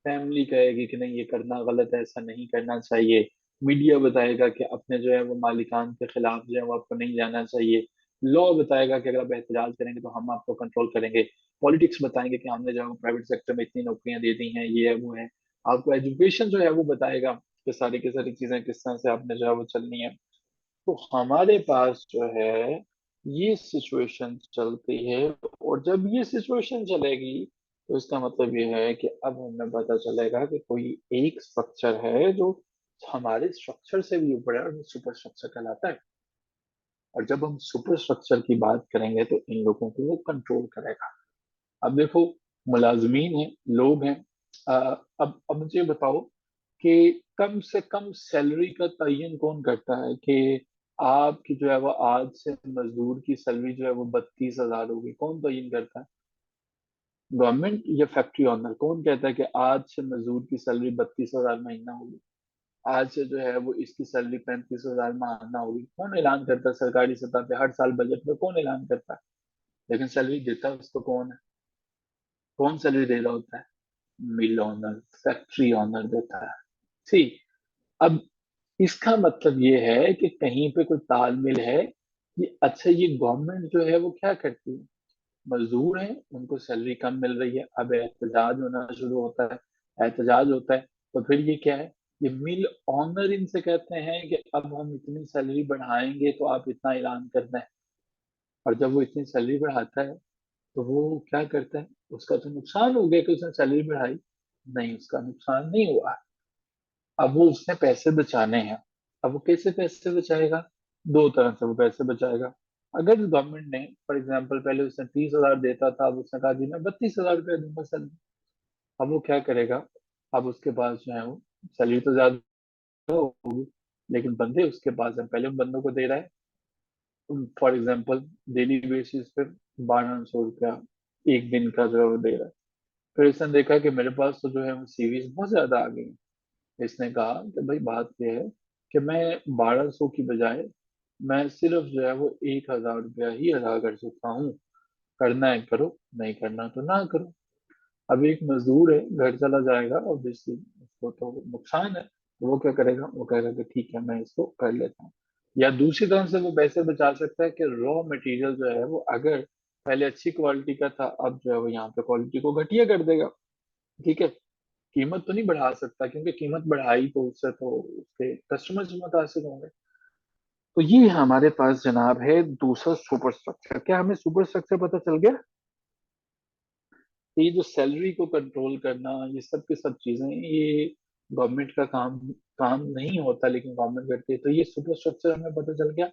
Speaker 1: फैमिली कहेगी कि नहीं ये करना गलत है, ऐसा नहीं करना चाहिए, मीडिया बताएगा कि अपने जो है वो मालिकान के खिलाफ जो है वो आपको नहीं जाना चाहिए, लॉ बताएगा कि अगर आप एहतजाज करेंगे तो हम आपको कंट्रोल करेंगे, पॉलिटिक्स बताएंगे कि हमने जो है वो प्राइवेट सेक्टर में इतनी नौकरियां दे दी हैं, ये है वो है, आपको एजुकेशन जो है वो बताएगा कि सारी की सारी चीजें किस तरह से आपने जो है वो चलनी है। तो हमारे पास जो है ये सिचुएशन चलती है, और जब ये सिचुएशन चलेगी तो इसका मतलब ये है कि अब हमें पता चलेगा कि कोई एक स्ट्रक्चर है जो हमारे स्ट्रक्चर से भी ऊपर है, और वो सुपर स्ट्रक्चर कहलाता है। और जब हम सुपर स्ट्रक्चर की बात करेंगे तो इन लोगों को वो कंट्रोल करेगा। अब देखो, मुलाजमीन हैं, लोग हैं, अ, अब मुझे बताओ कि कम से कम सैलरी का तयन कौन करता है कि आपकी जो है वो आज से मजदूर की सैलरी जो है वो 32,000 होगी, कौन तयन करता है? गवर्नमेंट या फैक्ट्री ओनर? कौन कहता है कि आज से मजदूर की सैलरी 32,000 महीना होगी, आज से जो है वो इसकी सैलरी 35,000 महीना होगी? कौन ऐलान करता है सरकारी सतह पे? हर साल बजट में कौन ऐलान करता है? लेकिन सैलरी देता है उसको कौन है? कौन सैलरी दे रहा होता है? मिल ओनर, फैक्ट्री ओनर देता है। ठीक। अब इसका मतलब ये है कि कहीं पे कोई तालमेल है। ये अच्छा, ये गवर्नमेंट जो है वो क्या करती है? मजदूर हैं, उनको सैलरी कम मिल रही है, अब एहतजाज होना शुरू होता है, एहतजाज होता है, तो फिर ये क्या है? ये मिल ऑनर इनसे कहते हैं कि अब हम इतनी सैलरी बढ़ाएंगे तो आप इतना ऐलान करना है। और जब वो इतनी सैलरी बढ़ाता है तो वो क्या करता है? उसका तो नुकसान हो गया कि उसने सैलरी बढ़ाई? नहीं, उसका नुकसान नहीं हुआ। अब वो उसने पैसे बचाने हैं। अब वो कैसे पैसे बचाएगा? दो तरह से वो पैसे बचाएगा। अगर गवर्नमेंट ने फॉर एग्जाम्पल पहले उसने 30,000 देता था, अब उसने कहा जी मैं 32,000 रुपया दूंगा सैलरी, अब वो क्या करेगा? अब उसके पास जो है वो सैलरी तो ज्यादा होगी, लेकिन बंदे उसके पास है, पहले उन बंदों को दे रहा है फॉर एग्जाम्पल डेली बेसिस पे 1,200 रुपया एक दिन का जो है वो दे रहा है। फिर इसने देखा कि मेरे पास तो जो है वो सीवीज बहुत ज्यादा आ गई हैं। इसने कहा कि भाई बात यह है कि मैं 1,200 की बजाय मैं सिर्फ जो है वो 1,000 रुपया ही अदा कर सकता हूँ, करना है करो, नहीं करना तो ना करो। अब एक मजदूर है, घर चला जाएगा, ऑब्वियसली उसको तो नुकसान है, तो वो क्या करेगा? वो कहेगा कि ठीक है मैं इसको कर लेता हूँ। या दूसरी तरफ से वो पैसे बचा सकता है कि रॉ मटेरियल जो है वो अगर पहले अच्छी क्वालिटी का था, अब जो है वो यहाँ पे क्वालिटी को घटिया कर देगा, ठीक है। कीमत तो नहीं बढ़ा सकता, क्योंकि कीमत बढ़ाई तो उससे तो उसके कस्टमर्स मुतासिर होंगे। तो ये हमारे पास जनाब है दूसरा सुपर स्ट्रक्चर। क्या हमें सुपर स्ट्रक्चर पता चल गया? ये जो सैलरी को कंट्रोल करना, ये सब की सब चीजें, ये गवर्नमेंट का काम काम नहीं होता, लेकिन गवर्नमेंट करती है। तो ये सुपर स्ट्रक्चर हमें पता चल गया,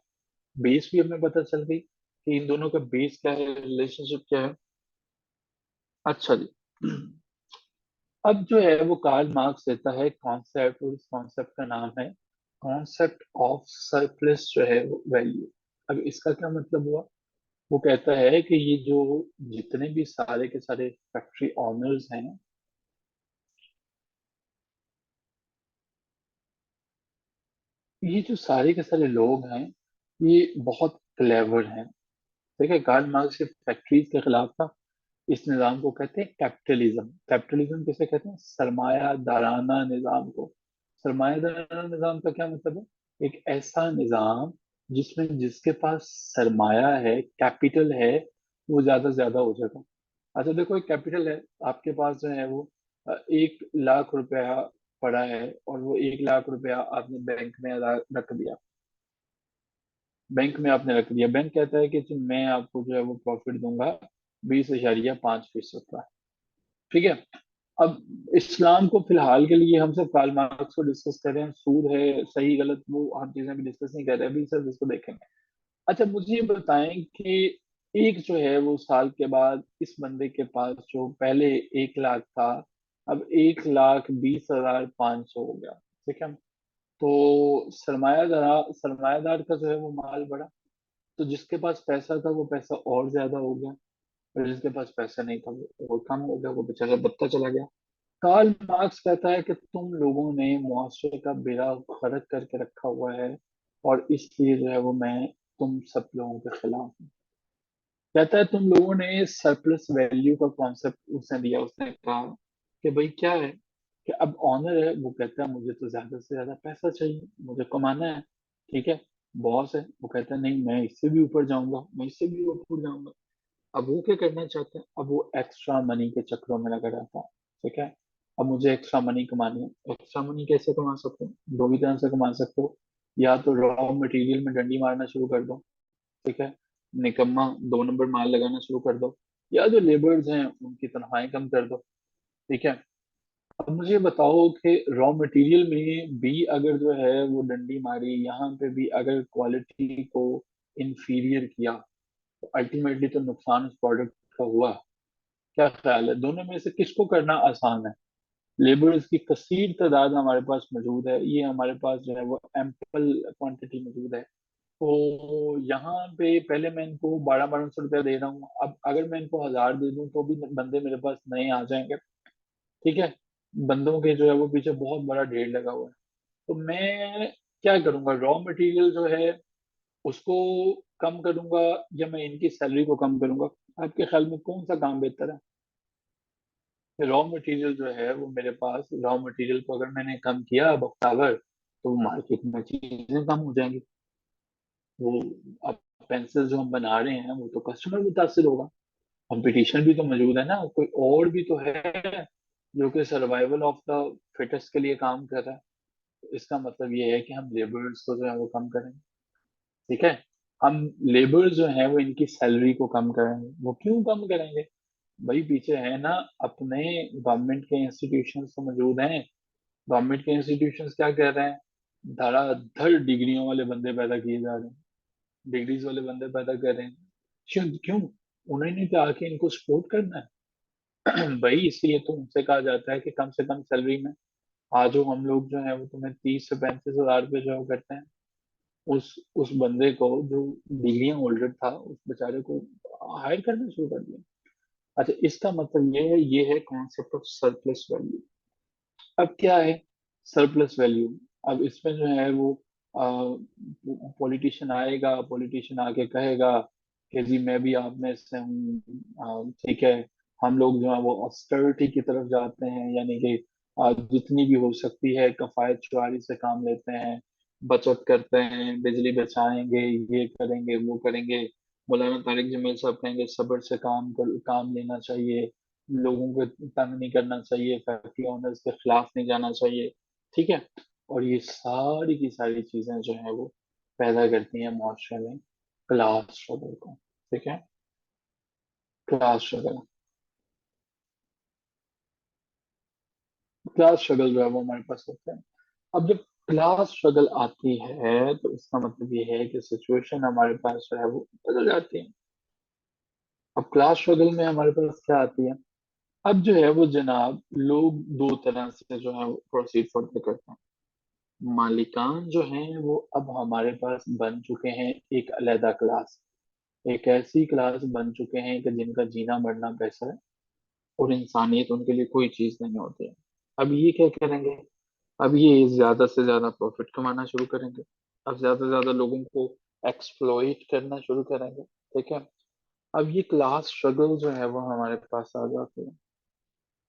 Speaker 1: बेस भी हमें पता चल गई कि इन दोनों का बेस क्या है, रिलेशनशिप क्या है। अच्छा जी, अब जो है वो कार्ल मार्क्स देता है कॉन्सेप्ट, और इस कॉन्सेप्ट का नाम है कॉन्सेप्ट ऑफ सरप्लस जो है वो वैल्यू। अब इसका क्या मतलब हुआ? वो कहता है कि ये जो जितने भी सारे के सारे फैक्ट्री ऑनर्स हैं, ये जो सारे के सारे लोग हैं, ये बहुत क्लेवर हैं। देखिए, कार्ल मार्क्स फैक्ट्रीज के खिलाफ था। इस निज़ाम को कहते हैं कैपिटलिज्म। कैपिटलिज्म किसे कहते हैं? सरमायादाराना निज़ाम को। सरमायादाराना निज़ाम का क्या मतलब है? एक ऐसा निज़ाम जिसमें जिसके पास सरमाया है, कैपिटल है, वो ज्यादा से ज्यादा हो जाएगा। अच्छा देखो, एक कैपिटल है, आपके पास जो है वो 1 लाख रुपया पड़ा है, और वो 1 लाख रुपया आपने बैंक में रख दिया। बैंक में आपने रख दिया, बैंक कहता है कि जी मैं आपको जो है वो प्रॉफिट दूंगा 20.5% का है। ठीक है। अब इस्लाम को फिलहाल के लिए हम सब कार्ल मार्क्स को डिस्कस कर रहे हैं, सूद है सही गलत वो हम चीजें भी डिस्कस नहीं कर रहे, अभी सिर्फ इसको देखेंगे। अच्छा मुझे ये बताएं कि एक जो है वो साल के बाद इस बंदे के पास जो पहले 1 लाख था, अब 1,20,500 हो गया। ठीक है। तो सरमायादार का जो है वो माल बढ़ा, तो जिसके पास पैसा था वो पैसा और ज्यादा हो गया, और जिसके पास पैसा नहीं था वो और कम हो गया, वो बेचारा बत्ता चला गया। कार्ल मार्क्स कहता है कि तुम लोगों ने मुआशरे का बेड़ा गर्क करके रखा हुआ है, और इसलिए जो है वो मैं तुम सब लोगों के खिलाफ हूँ। कहता है तुम लोगों ने सरप्लस वैल्यू का कॉन्सेप्ट उसने दिया, उसने कहा कि भाई क्या है, कि अब ऑनर है वो कहता है मुझे तो ज्यादा से ज्यादा पैसा चाहिए, मुझे कमाना है। ठीक है। बॉस है वो कहता है नहीं मैं इससे भी ऊपर जाऊंगा, मैं इससे भी ऊपर जाऊंगा। अब वो क्या करना चाहते हैं, अब वो एक्स्ट्रा मनी के चक्रों में लगा रहता है। ठीक है। अब मुझे एक्स्ट्रा मनी कमानी है। एक्स्ट्रा मनी कैसे कमा सकते हो, दो ही तरह से कमा सकते हो। या तो रॉ मटेरियल में डंडी मारना शुरू कर दो। ठीक है। निकम्मा 2 नंबर माल लगाना शुरू कर दो, या जो लेबर्स हैं उनकी तनख्वाहें कम कर दो। ठीक है। अब मुझे बताओ कि रॉ मटेरियल में भी अगर जो है वो डंडी मारी, यहाँ पे भी अगर क्वालिटी को इंफीरियर किया, तो अल्टीमेटली तो नुकसान उस प्रोडक्ट का हुआ। क्या ख्याल है, दोनों में से किसको करना आसान है? लेबर्स की कसीर तादाद हमारे पास मौजूद है, ये हमारे पास जो है वो एम्पल क्वांटिटी मौजूद है। तो यहाँ पे पहले मैं इनको 1200-1200 रुपया दे रहा हूँ, अब अगर मैं इनको 1000 दे दूँ तो भी बंदे मेरे पास नए आ जाएंगे। ठीक है। बंदों के जो है वो पीछे बहुत बड़ा ढेर लगा हुआ है। तो मैं क्या करूंगा, रॉ मटेरियल जो है उसको कम करूंगा, या मैं इनकी सैलरी को कम करूंगा? आपके ख्याल में कौन सा काम बेहतर है? रॉ मटेरियल जो है वो मेरे पास, रॉ मटेरियल को अगर मैंने कम किया बख्तावर, तो मार्केट में चीजें कम हो जाएंगी। वो अब पेंसिल जो हम बना रहे हैं वो तो कस्टमर मुतासिर होगा। कंपटीशन भी तो मौजूद है ना, कोई और भी तो है जो कि सर्वाइवल ऑफ द फिटेस्ट के लिए काम कर रहा है। तो इसका मतलब ये है कि हम लेबर्स को जो है वो कम करेंगे। ठीक है। हम लेबर्स जो है वो इनकी सैलरी को कम करेंगे। वो क्यों कम करेंगे? भाई पीछे है ना, अपने गवर्नमेंट के इंस्टीट्यूशंस तो मौजूद हैं। गवर्नमेंट के इंस्टीट्यूशंस क्या कह रहे हैं, धड़ाधड़ डिग्रियों वाले बंदे पैदा किए जा रहे हैं, डिग्रीज वाले बंदे पैदा कर रहे हैं। क्यों क्यों? उन्होंने तो आके इनको सपोर्ट करना है। भाई इसलिए तो उनसे कहा जाता है कि कम से कम सैलरी में आज हम लोग जो है वो तुम्हें 30 से 35 हजार रुपये जो करते हैं। उस बंदे को जो डिग्रियां होल्डर था उस बेचारे को हायर करना शुरू कर दिया। अच्छा इसका मतलब ये है कॉन्सेप्ट ऑफ सरप्लस वैल्यू। अब क्या है सरप्लस वैल्यू? अब इसमें जो है वो पॉलिटिशियन आएगा, पॉलिटिशियन आके कहेगा कि जी मैं भी आप में से हूँ, ठीक है। हम लोग जो है वो ऑस्टेरिटी की तरफ जाते हैं, यानी कि जितनी भी हो सकती है कफायत चुराई से काम लेते हैं, बचत करते हैं, बिजली बचाएंगे, ये करेंगे वो करेंगे। मौलाना तारिक जमील साहब कहेंगे सब्र से काम लेना चाहिए, लोगों को तंग नहीं करना चाहिए, फैक्ट्री ओनर्स के खिलाफ नहीं जाना चाहिए। ठीक है। और ये सारी की सारी चीजें जो है वो पैदा करती हैं मुआशरे में क्लास स्ट्रगल को। ठीक है। क्लास स्ट्रगल, क्लास स्ट्रगल जो है वो हमारे पास होता है। अब जब क्लास स्ट्रगल आती है तो इसका मतलब ये है कि सिचुएशन हमारे पास जो है वो बदल जाती है। अब क्लास स्ट्रगल में हमारे पास क्या आती है, अब जो है वो जनाब लोग दो तरह से जो है प्रोसीड फर्दर करते हैं। मालिकान जो हैं वो अब हमारे पास बन चुके हैं एक अलहदा क्लास, एक ऐसी क्लास बन चुके हैं कि जिनका जीना मरना पैसा है, और इंसानियत उनके लिए कोई चीज नहीं होती है। अब ये क्या करेंगे, अब ये ज्यादा से ज्यादा प्रॉफिट कमाना शुरू करेंगे, अब ज्यादा से ज्यादा लोगों को एक्सप्लॉइट करना शुरू करेंगे। ठीक है। अब ये क्लास स्ट्रगल जो है वो हमारे पास आ जाते हैं,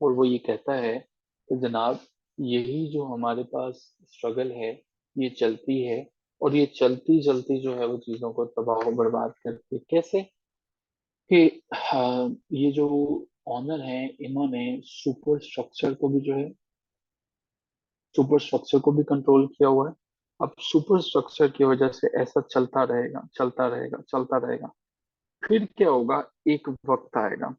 Speaker 1: और वो ये कहता है कि जनाब यही जो हमारे पास स्ट्रगल है ये चलती है, और ये चलती चलती जो है वो चीज़ों को तबाह और बर्बाद करती है। कैसे? कि हाँ, ये जो ऑनर हैं इन्होंने सुपर स्ट्रक्चर को भी जो है सुपर स्ट्रक्चर को भी कंट्रोल किया हुआ है। अब सुपर स्ट्रक्चर की वजह से ऐसा चलता रहेगा चलता रहेगा चलता रहेगा। फिर क्या होगा, एक वक्त आएगा,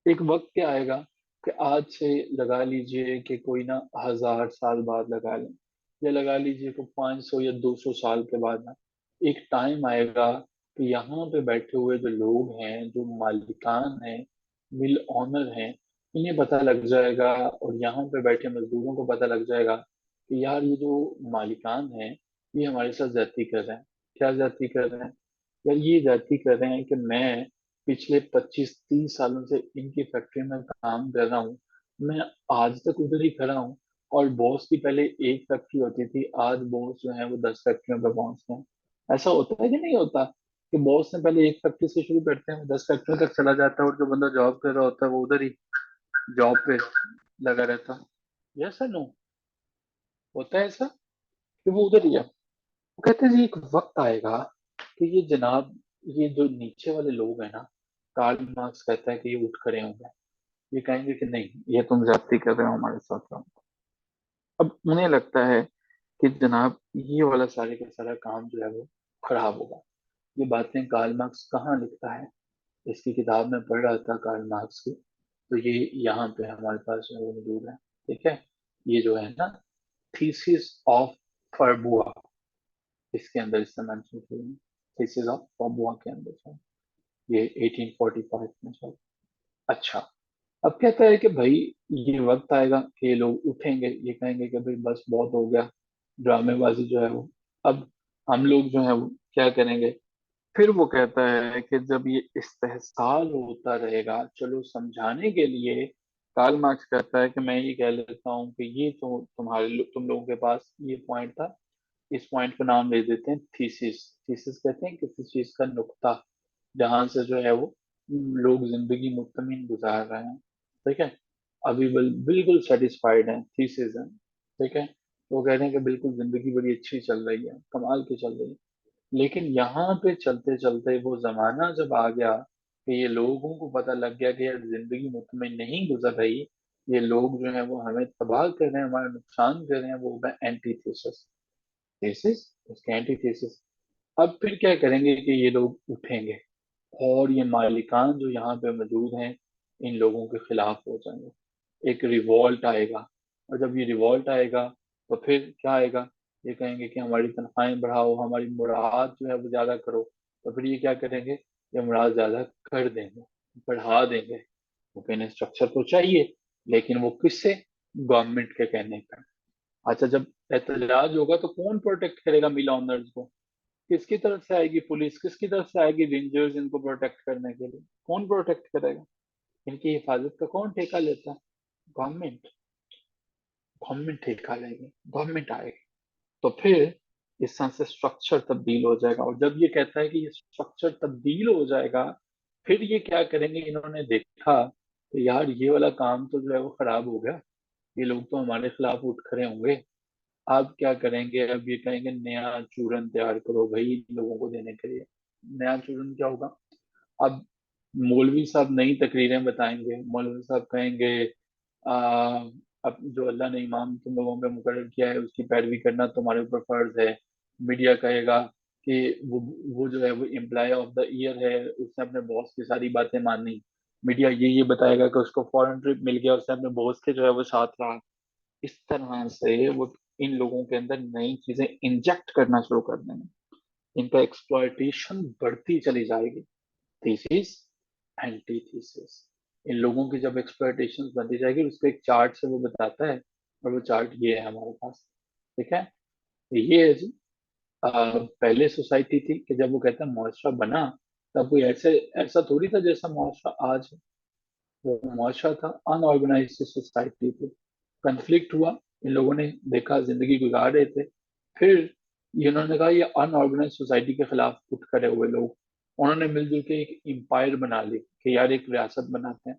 Speaker 1: एक वक्त क्या आएगा कि आज से लगा लीजिए कि कोई ना 1000 साल बाद लगा लें, या लगा लीजिए कि 500 या 200 साल के बाद ना एक टाइम आएगा कि यहाँ पे बैठे हुए जो लोग हैं, जो मालिकान हैं, मिल ऑनर हैं, इन्हें पता लग जाएगा, और यहाँ पे बैठे मजदूरों को पता लग जाएगा कि यार ये जो मालिकान हैं ये हमारे साथ ज्यादती कर रहे हैं। क्या ज्यादती कर रहे हैं? यार ये ज्यादती कर रहे हैं कि मैं पिछले 25-30 सालों से इनकी फैक्ट्री में काम कर रहा हूँ, मैं आज तक उधर ही खड़ा हूँ, और बॉस की पहले एक फैक्ट्री होती थी, आज बॉस जो है वो 10 फैक्ट्रियों पे पहुंच गए हैं। ऐसा होता है कि नहीं होता, कि बॉस ने पहले एक फैक्ट्री से शुरू करते हैं, वो 10 फैक्ट्रियों तक चला जाता है, और जो बंदा जॉब कर रहा होता है वो उधर ही जॉब पे लगा रहता है। यस नो, होता है ऐसा कि वो उधर ही है। वो कहते हैं जी एक वक्त आएगा कि ये जनाब, ये जो नीचे वाले लोग हैं ना, कार्ल मार्क्स कहता है कि ये उठ खड़े होंगे, ये कहेंगे कि नहीं, ये तुम ज्यादती कर रहे हो हमारे साथ। अब उन्हें लगता है कि जनाब ये वाला सारे का सारा काम जो है वो खराब होगा। ये बातें कार्ल मार्क्स कहाँ लिखता है? इसकी किताब में पढ़ रहा था कार्ल मार्क्स की, तो ये यहाँ पे हमारे पास जो है वो मौजूद है। ठीक है, ये जो है ना, थीसिस ऑफ फर्बुआ, इसके अंदर इससे मेंशन की हुई है, थीसिस ऑफ फर्बुआ के अंदर जो है, ये 1845 में जो है। अच्छा, अब कहता है कि भाई ये वक्त आएगा कि ये लोग उठेंगे, ये कहेंगे कि भाई बस बहुत हो गया, ड्रामेबाजी जो है वो, अब हम लोग जो है वो क्या करेंगे? फिर वो कहता है कि जब ये इस्तेहसाल होता रहेगा, चलो समझाने के लिए कार्ल मार्क्स कहता है कि मैं ये कह लेता हूँ कि ये तो तुम लोगों के पास ये पॉइंट था, इस पॉइंट का नाम ले देते हैं थीसिस। थीसिस कहते हैं किसी चीज का नुक्ता, जहां से जो है वो लोग जिंदगी मुतमिन गुजार रहे हैं। ठीक है, अभी बिल्कुल सेटिस्फाइड हैं, थीसिस हैं। ठीक है, तो वो कह रहे हैं कि बिल्कुल जिंदगी बड़ी अच्छी चल रही है, कमाल की चल रही है। लेकिन यहाँ पे चलते चलते वो जमाना जब आ गया कि ये लोगों को पता लग गया कि यार जिंदगी मुतमिन नहीं गुजर रही, ये लोग जो है वो हमें तबाह कर रहे हैं, हमारा नुकसान कर रहे हैं, वो है एंटीथेसिस। थीसिस, उसके एंटीथेसिस। अब फिर क्या करेंगे कि ये लोग उठेंगे, और ये मालिकान जो यहाँ पे मौजूद हैं इन लोगों के खिलाफ हो जाएंगे, एक रिवॉल्ट आएगा। और जब ये रिवॉल्ट आएगा तो फिर क्या आएगा? ये कहेंगे कि हमारी तनख्वाहें बढ़ाओ, हमारी मुराद जो है वो ज्यादा करो। तो फिर ये क्या करेंगे? ये मुराद ज्यादा कर देंगे, बढ़ा देंगे। क्योंकि इन्हें स्ट्रक्चर तो चाहिए, लेकिन वो किससे? गवर्नमेंट के कहने पर। अच्छा, जब एहतजाज होगा तो कौन प्रोटेक्ट करेगा मिल ऑनर्स को? किसकी तरफ से आएगी पुलिस, किसकी तरफ से आएगी रेंजर्स इनको प्रोटेक्ट करने के लिए? कौन प्रोटेक्ट करेगा? इनकी हिफाजत का कौन ठेका लेता है? गवर्नमेंट। गवर्नमेंट ठेका लेगी, गवर्नमेंट आएगी। तो फिर इस तरह से स्ट्रक्चर तब्दील हो जाएगा, और जब ये कहता है कि ये स्ट्रक्चर तब्दील हो जाएगा, फिर ये क्या करेंगे? इन्होंने देखा तो यार ये वाला काम तो जो है वो खराब हो गया, ये लोग तो हमारे खिलाफ उठ खड़े होंगे। अब क्या करेंगे? अब ये कहेंगे नया चूरन तैयार करो भाई लोगों को देने के लिए। नया चूरन क्या होगा? अब मौलवी साहब नई तकरीरें बताएंगे, मौलवी साहब कहेंगे आ, अब जो अल्लाह ने इमाम तुम लोगों पे मुकर्रर किया है उसकी पैरवी करना तुम्हारे ऊपर फर्ज है। मीडिया कहेगा कि वो जो है वो एम्प्लॉय ऑफ द ईयर है, उसने अपने बॉस की सारी बातें मानी। मीडिया ये बताएगा कि उसको फॉरेन ट्रिप मिल गया, उसने अपने बॉस के जो है वो साथ रहा। इस तरह से वो इन लोगों के अंदर नई चीजें इंजेक्ट करना शुरू कर देंगे, इनका एक्सप्लॉयटेशन बढ़ती चली जाएगी। Thesis, antithesis. इन लोगों की जब एक्सप्लॉयटेशन बनती जाएगी, उसको एक चार्ट से वो बताता है, और वो चार्ट ये है हमारे पास। ठीक है, ये है जी। पहले सोसाइटी थी कि जब वो कहता है मुआशरा बना, तब कोई ऐसे ऐसा थोड़ी था जैसा मुआशरा आज है। वो मुआशरा था, अनऑर्गेनाइज सोसाइटी थी। कंफ्लिक्ट हुआ, इन लोगों ने देखा जिंदगी गुजार रहे थे, फिर इन्होंने कहा ये अनऑर्गेनाइज सोसाइटी के खिलाफ उठ खड़े हुए लोग, उन्होंने मिलजुल के एक एम्पायर बना ली कि यार एक रियासत बनाते हैं।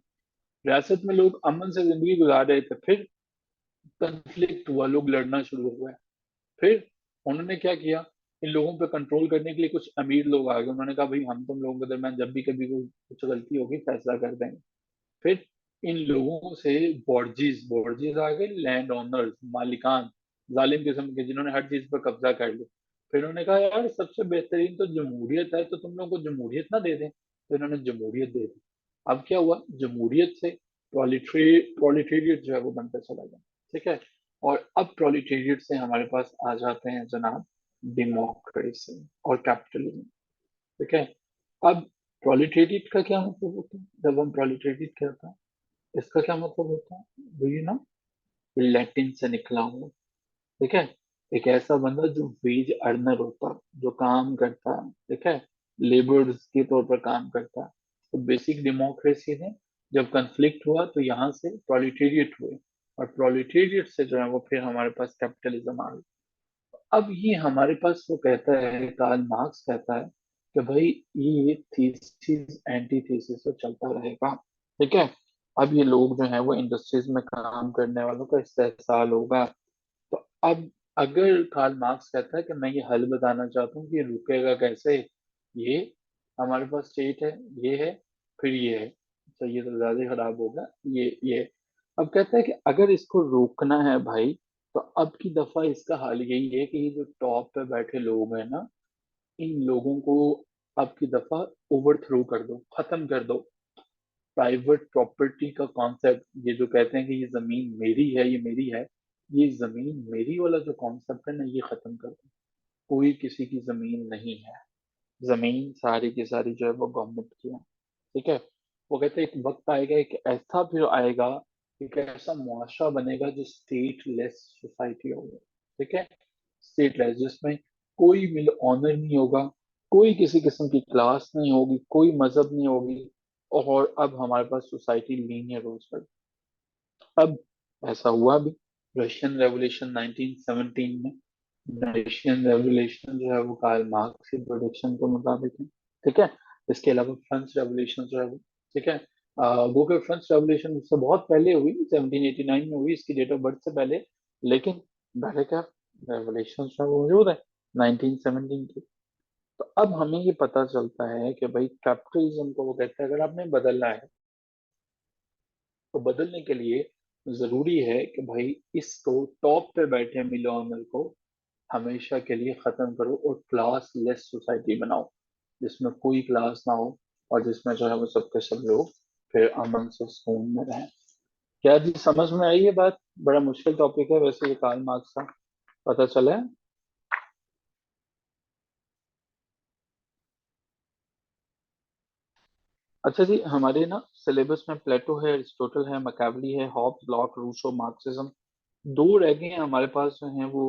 Speaker 1: रियासत में लोग अमन से जिंदगी गुजार रहे थे, फिर कंफ्लिक्ट हुआ, लोग लड़ना शुरू हुए। फिर उन्होंने क्या किया? इन लोगों पे कंट्रोल करने के लिए कुछ अमीर लोग आ गए, उन्होंने कहा भाई हम तुम लोगों के दरमियान जब भी कभी कोई कुछ गलती होगी फैसला कर देंगे। फिर इन लोगों से बॉर्जिस बॉर्जिस आ गए, लैंड ओनर्स, मालिकान, जालिम किस्म के, जिन्होंने हर चीज पर कब्जा कर लिया। फिर उन्होंने कहा यार सबसे बेहतरीन तो जमहूरियत है, तो तुम लोगों को जमहूरियत ना दे दें, तो इन्होंने जमहूरियत दे दी। अब क्या हुआ, जमहूरियत से प्रोलिटेरियट जो है वो बनता चला गया। ठीक है। और अब प्रोलिटेरियट से हमारे पास आ जाते हैं जनाब डेमोक्रेसी और कैपिटलिज्म। ठीक है। अब प्रोलिटेरियट का क्या मतलब होता है, जब हम प्रोलिटेरियट कहते हैं इसका क्या मतलब होता है, डू यू नो? लैटिन से निकला हुआ। ठीक है। एक ऐसा बंदा जो वेज अर्नर होता है, जो काम करता है, ठीक है, लेबर्स के तौर पर काम करता है। तो बेसिक डेमोक्रेसी ने जब कन्फ्लिक्ट हुआ तो यहाँ से प्रोलिटेरिएट हुए, और प्रोलिटेरिएट से जो है वो फिर हमारे पास कैपिटलिज्म आ गई। अब ये हमारे पास वो कहता है, कार्ल मार्क्स कहता है कि भाई ये थीसिस एंटी थीसिस तो चलता रहेगा। ठीक है। अब ये लोग जो है वो इंडस्ट्रीज में काम करने वालों का इस्तेहसाल होगा। तो अब अगर कार्ल मार्क्स कहता है कि मैं ये हल बताना चाहता हूँ कि ये रुकेगा कैसे, ये हमारे पास स्टेट है, ये है, फिर ये है, तो ये तो ज्यादा ही खराब होगा, ये। अब कहता है कि अगर इसको रोकना है भाई, तो अब की दफा इसका हल यही है कि ये जो टॉप पे बैठे लोग हैं ना, इन लोगों को अब की दफा ओवरथ्रो कर दो, खत्म कर दो। प्राइवेट प्रॉपर्टी का कॉन्सेप्ट, ये जो कहते हैं कि ये जमीन मेरी है, ये मेरी है, ये जमीन मेरी वाला जो कॉन्सेप्ट है ना, ये खत्म कर दो। कोई किसी की जमीन नहीं है, जमीन सारी की सारी जो है वो गवर्नमेंट की है। ठीक है। वो कहते हैं एक वक्त आएगा, एक ऐसा फिर आएगा, एक ऐसा मुआशरा बनेगा जो स्टेट लेस सोसाइटी होगी। ठीक है। स्टेट लेस, जिसमें कोई मिल ऑनर नहीं होगा, कोई किसी किस्म की क्लास नहीं होगी, कोई मजहब नहीं होगी। और अब हमारे पास सोसाइटी लीनियर रूल्स पर। अब ऐसा हुआ भी, रशियन रेवोल्यूशन 1917 में। रशियन रेवोल्यूशन जो है वो कार्ल मार्क्स की प्रोडिक्शन के मुताबिक है। ठीक है। इसके अलावा फ्रेंच रेवोल्यूशन जो है वो, ठीक है, वो कि फ्रेंच रेवोल्यूशन उससे बहुत पहले हुई, 1789 में हुई, इसकी डेट ऑफ बर्थ से पहले। लेकिन पहले क्या, रेवोल्यूशन जो है वो मौजूद है 1917 की। तो अब हमें ये पता चलता है कि भाई कैपिटलिज्म को वो कहते हैं अगर आपने बदलना है, तो बदलने के लिए जरूरी है कि भाई इसको टॉप पे बैठे मिलियनर को हमेशा के लिए खत्म करो और क्लास लेस सोसाइटी बनाओ, जिसमें कोई क्लास ना हो, और जिसमें जो है वो सबके सब लोग फिर अमन से सुकून में रहें। क्या जी समझ में आई ये बात? बड़ा मुश्किल टॉपिक है वैसे ये, कार्ल मार्क्स का, पता चला है। अच्छा जी, हमारे ना सिलेबस में प्लेटो है, अरिस्टोटल है, मैकियावेली है, हॉब्स, लॉक, रूसो, मार्क्सिज्म। दो रह गए हैं हमारे पास जो हैं वो,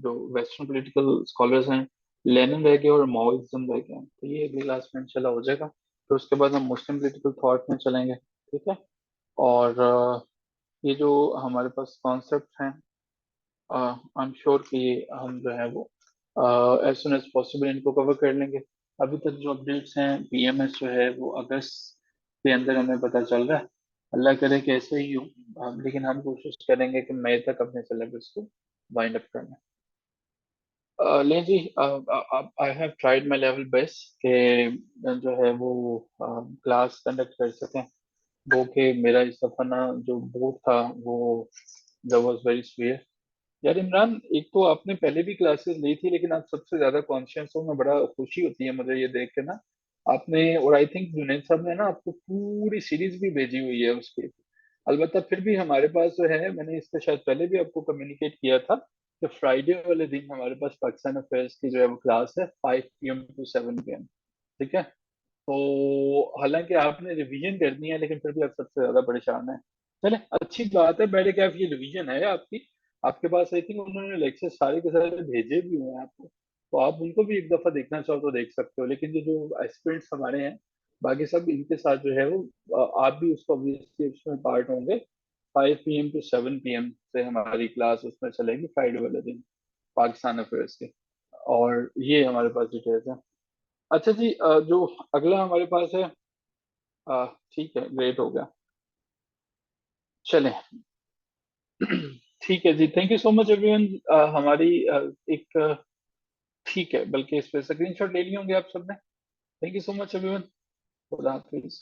Speaker 1: जो वेस्टर्न पॉलिटिकल स्कॉलर्स हैं, लेनिन रह गए और माओइज्म रह गए हैं। तो ये अगली क्लास में इंशाल्लाह हो जाएगा। तो उसके बाद हम मुस्लिम पॉलिटिकल थॉट में चलेंगे। ठीक है। और ये जो हमारे पास कॉन्सेप्ट हैं, आई एम श्योर कि हम जो है वो एज सुन एज पॉसिबल इनको कवर कर लेंगे। अभी तक जो अपडेट्स हैं, पीएमएस जो है वो अगस्त के अंदर हमें पता चल रहा है। अल्लाह करे कि ऐसे ही हो। लेकिन हम कोशिश करेंगे कि मई तक अपने सिलेबस को वाइंड अप करना। लें जी, I have tried my level best कि जो है वो क्लास कंडक्ट कर सकें। वो कि मेरा इस दफा ना जो बोर्ड था वो, दैट वाज वेरी स्वीयर। यार इमरान, एक तो आपने पहले भी क्लासेस ली थी, लेकिन आप सबसे ज्यादा कॉन्शियस हो, मैं बड़ा खुशी होती है मुझे ये देख के ना। आपने, और आई थिंक जुनेद साहब ने ना आपको पूरी सीरीज भी भेजी हुई है उसकी। अलबत्ता फिर भी हमारे पास जो है, मैंने इससे शायद पहले भी आपको कम्युनिकेट किया था कि फ्राइडे वाले दिन हमारे पास पाकिस्तान अफेयर्स की जो है वो क्लास है 5 PM to 7 PM। ठीक है। तो हालांकि आपने रिवीजन करनी है, लेकिन फिर भी आप सबसे ज्यादा परेशान है। चले, अच्छी बात है, पहले क्या ये रिवीजन है आपकी, आपके पास आई थिंक उन्होंने लेक्चर सारे के सारे भेजे भी हुए हैं आपको, तो आप उनको भी एक दफा देखना चाहो तो देख सकते हो। लेकिन ये जो एस्पिरेंट्स हमारे हैं, बाकी सब इनके साथ जो है वो, आप भी उसको ऑब्वियसली उसमें पार्ट होंगे। 5 PM to 7 PM से हमारी क्लास उसमें चलेगी फ्राइडे वाले दिन, पाकिस्तान अफेयर्स की। और ये हमारे पास डिटेल्स है। अच्छा जी, जो अगला हमारे पास है, ठीक है, ग्रेट हो गया। चलें। ठीक है जी, thank you so much everyone. हमारी एक ठीक है, बल्कि इस पे स्क्रीनशॉट ले लिए होंगे आप सबने। Thank you so much everyone. खुदा हाफिज।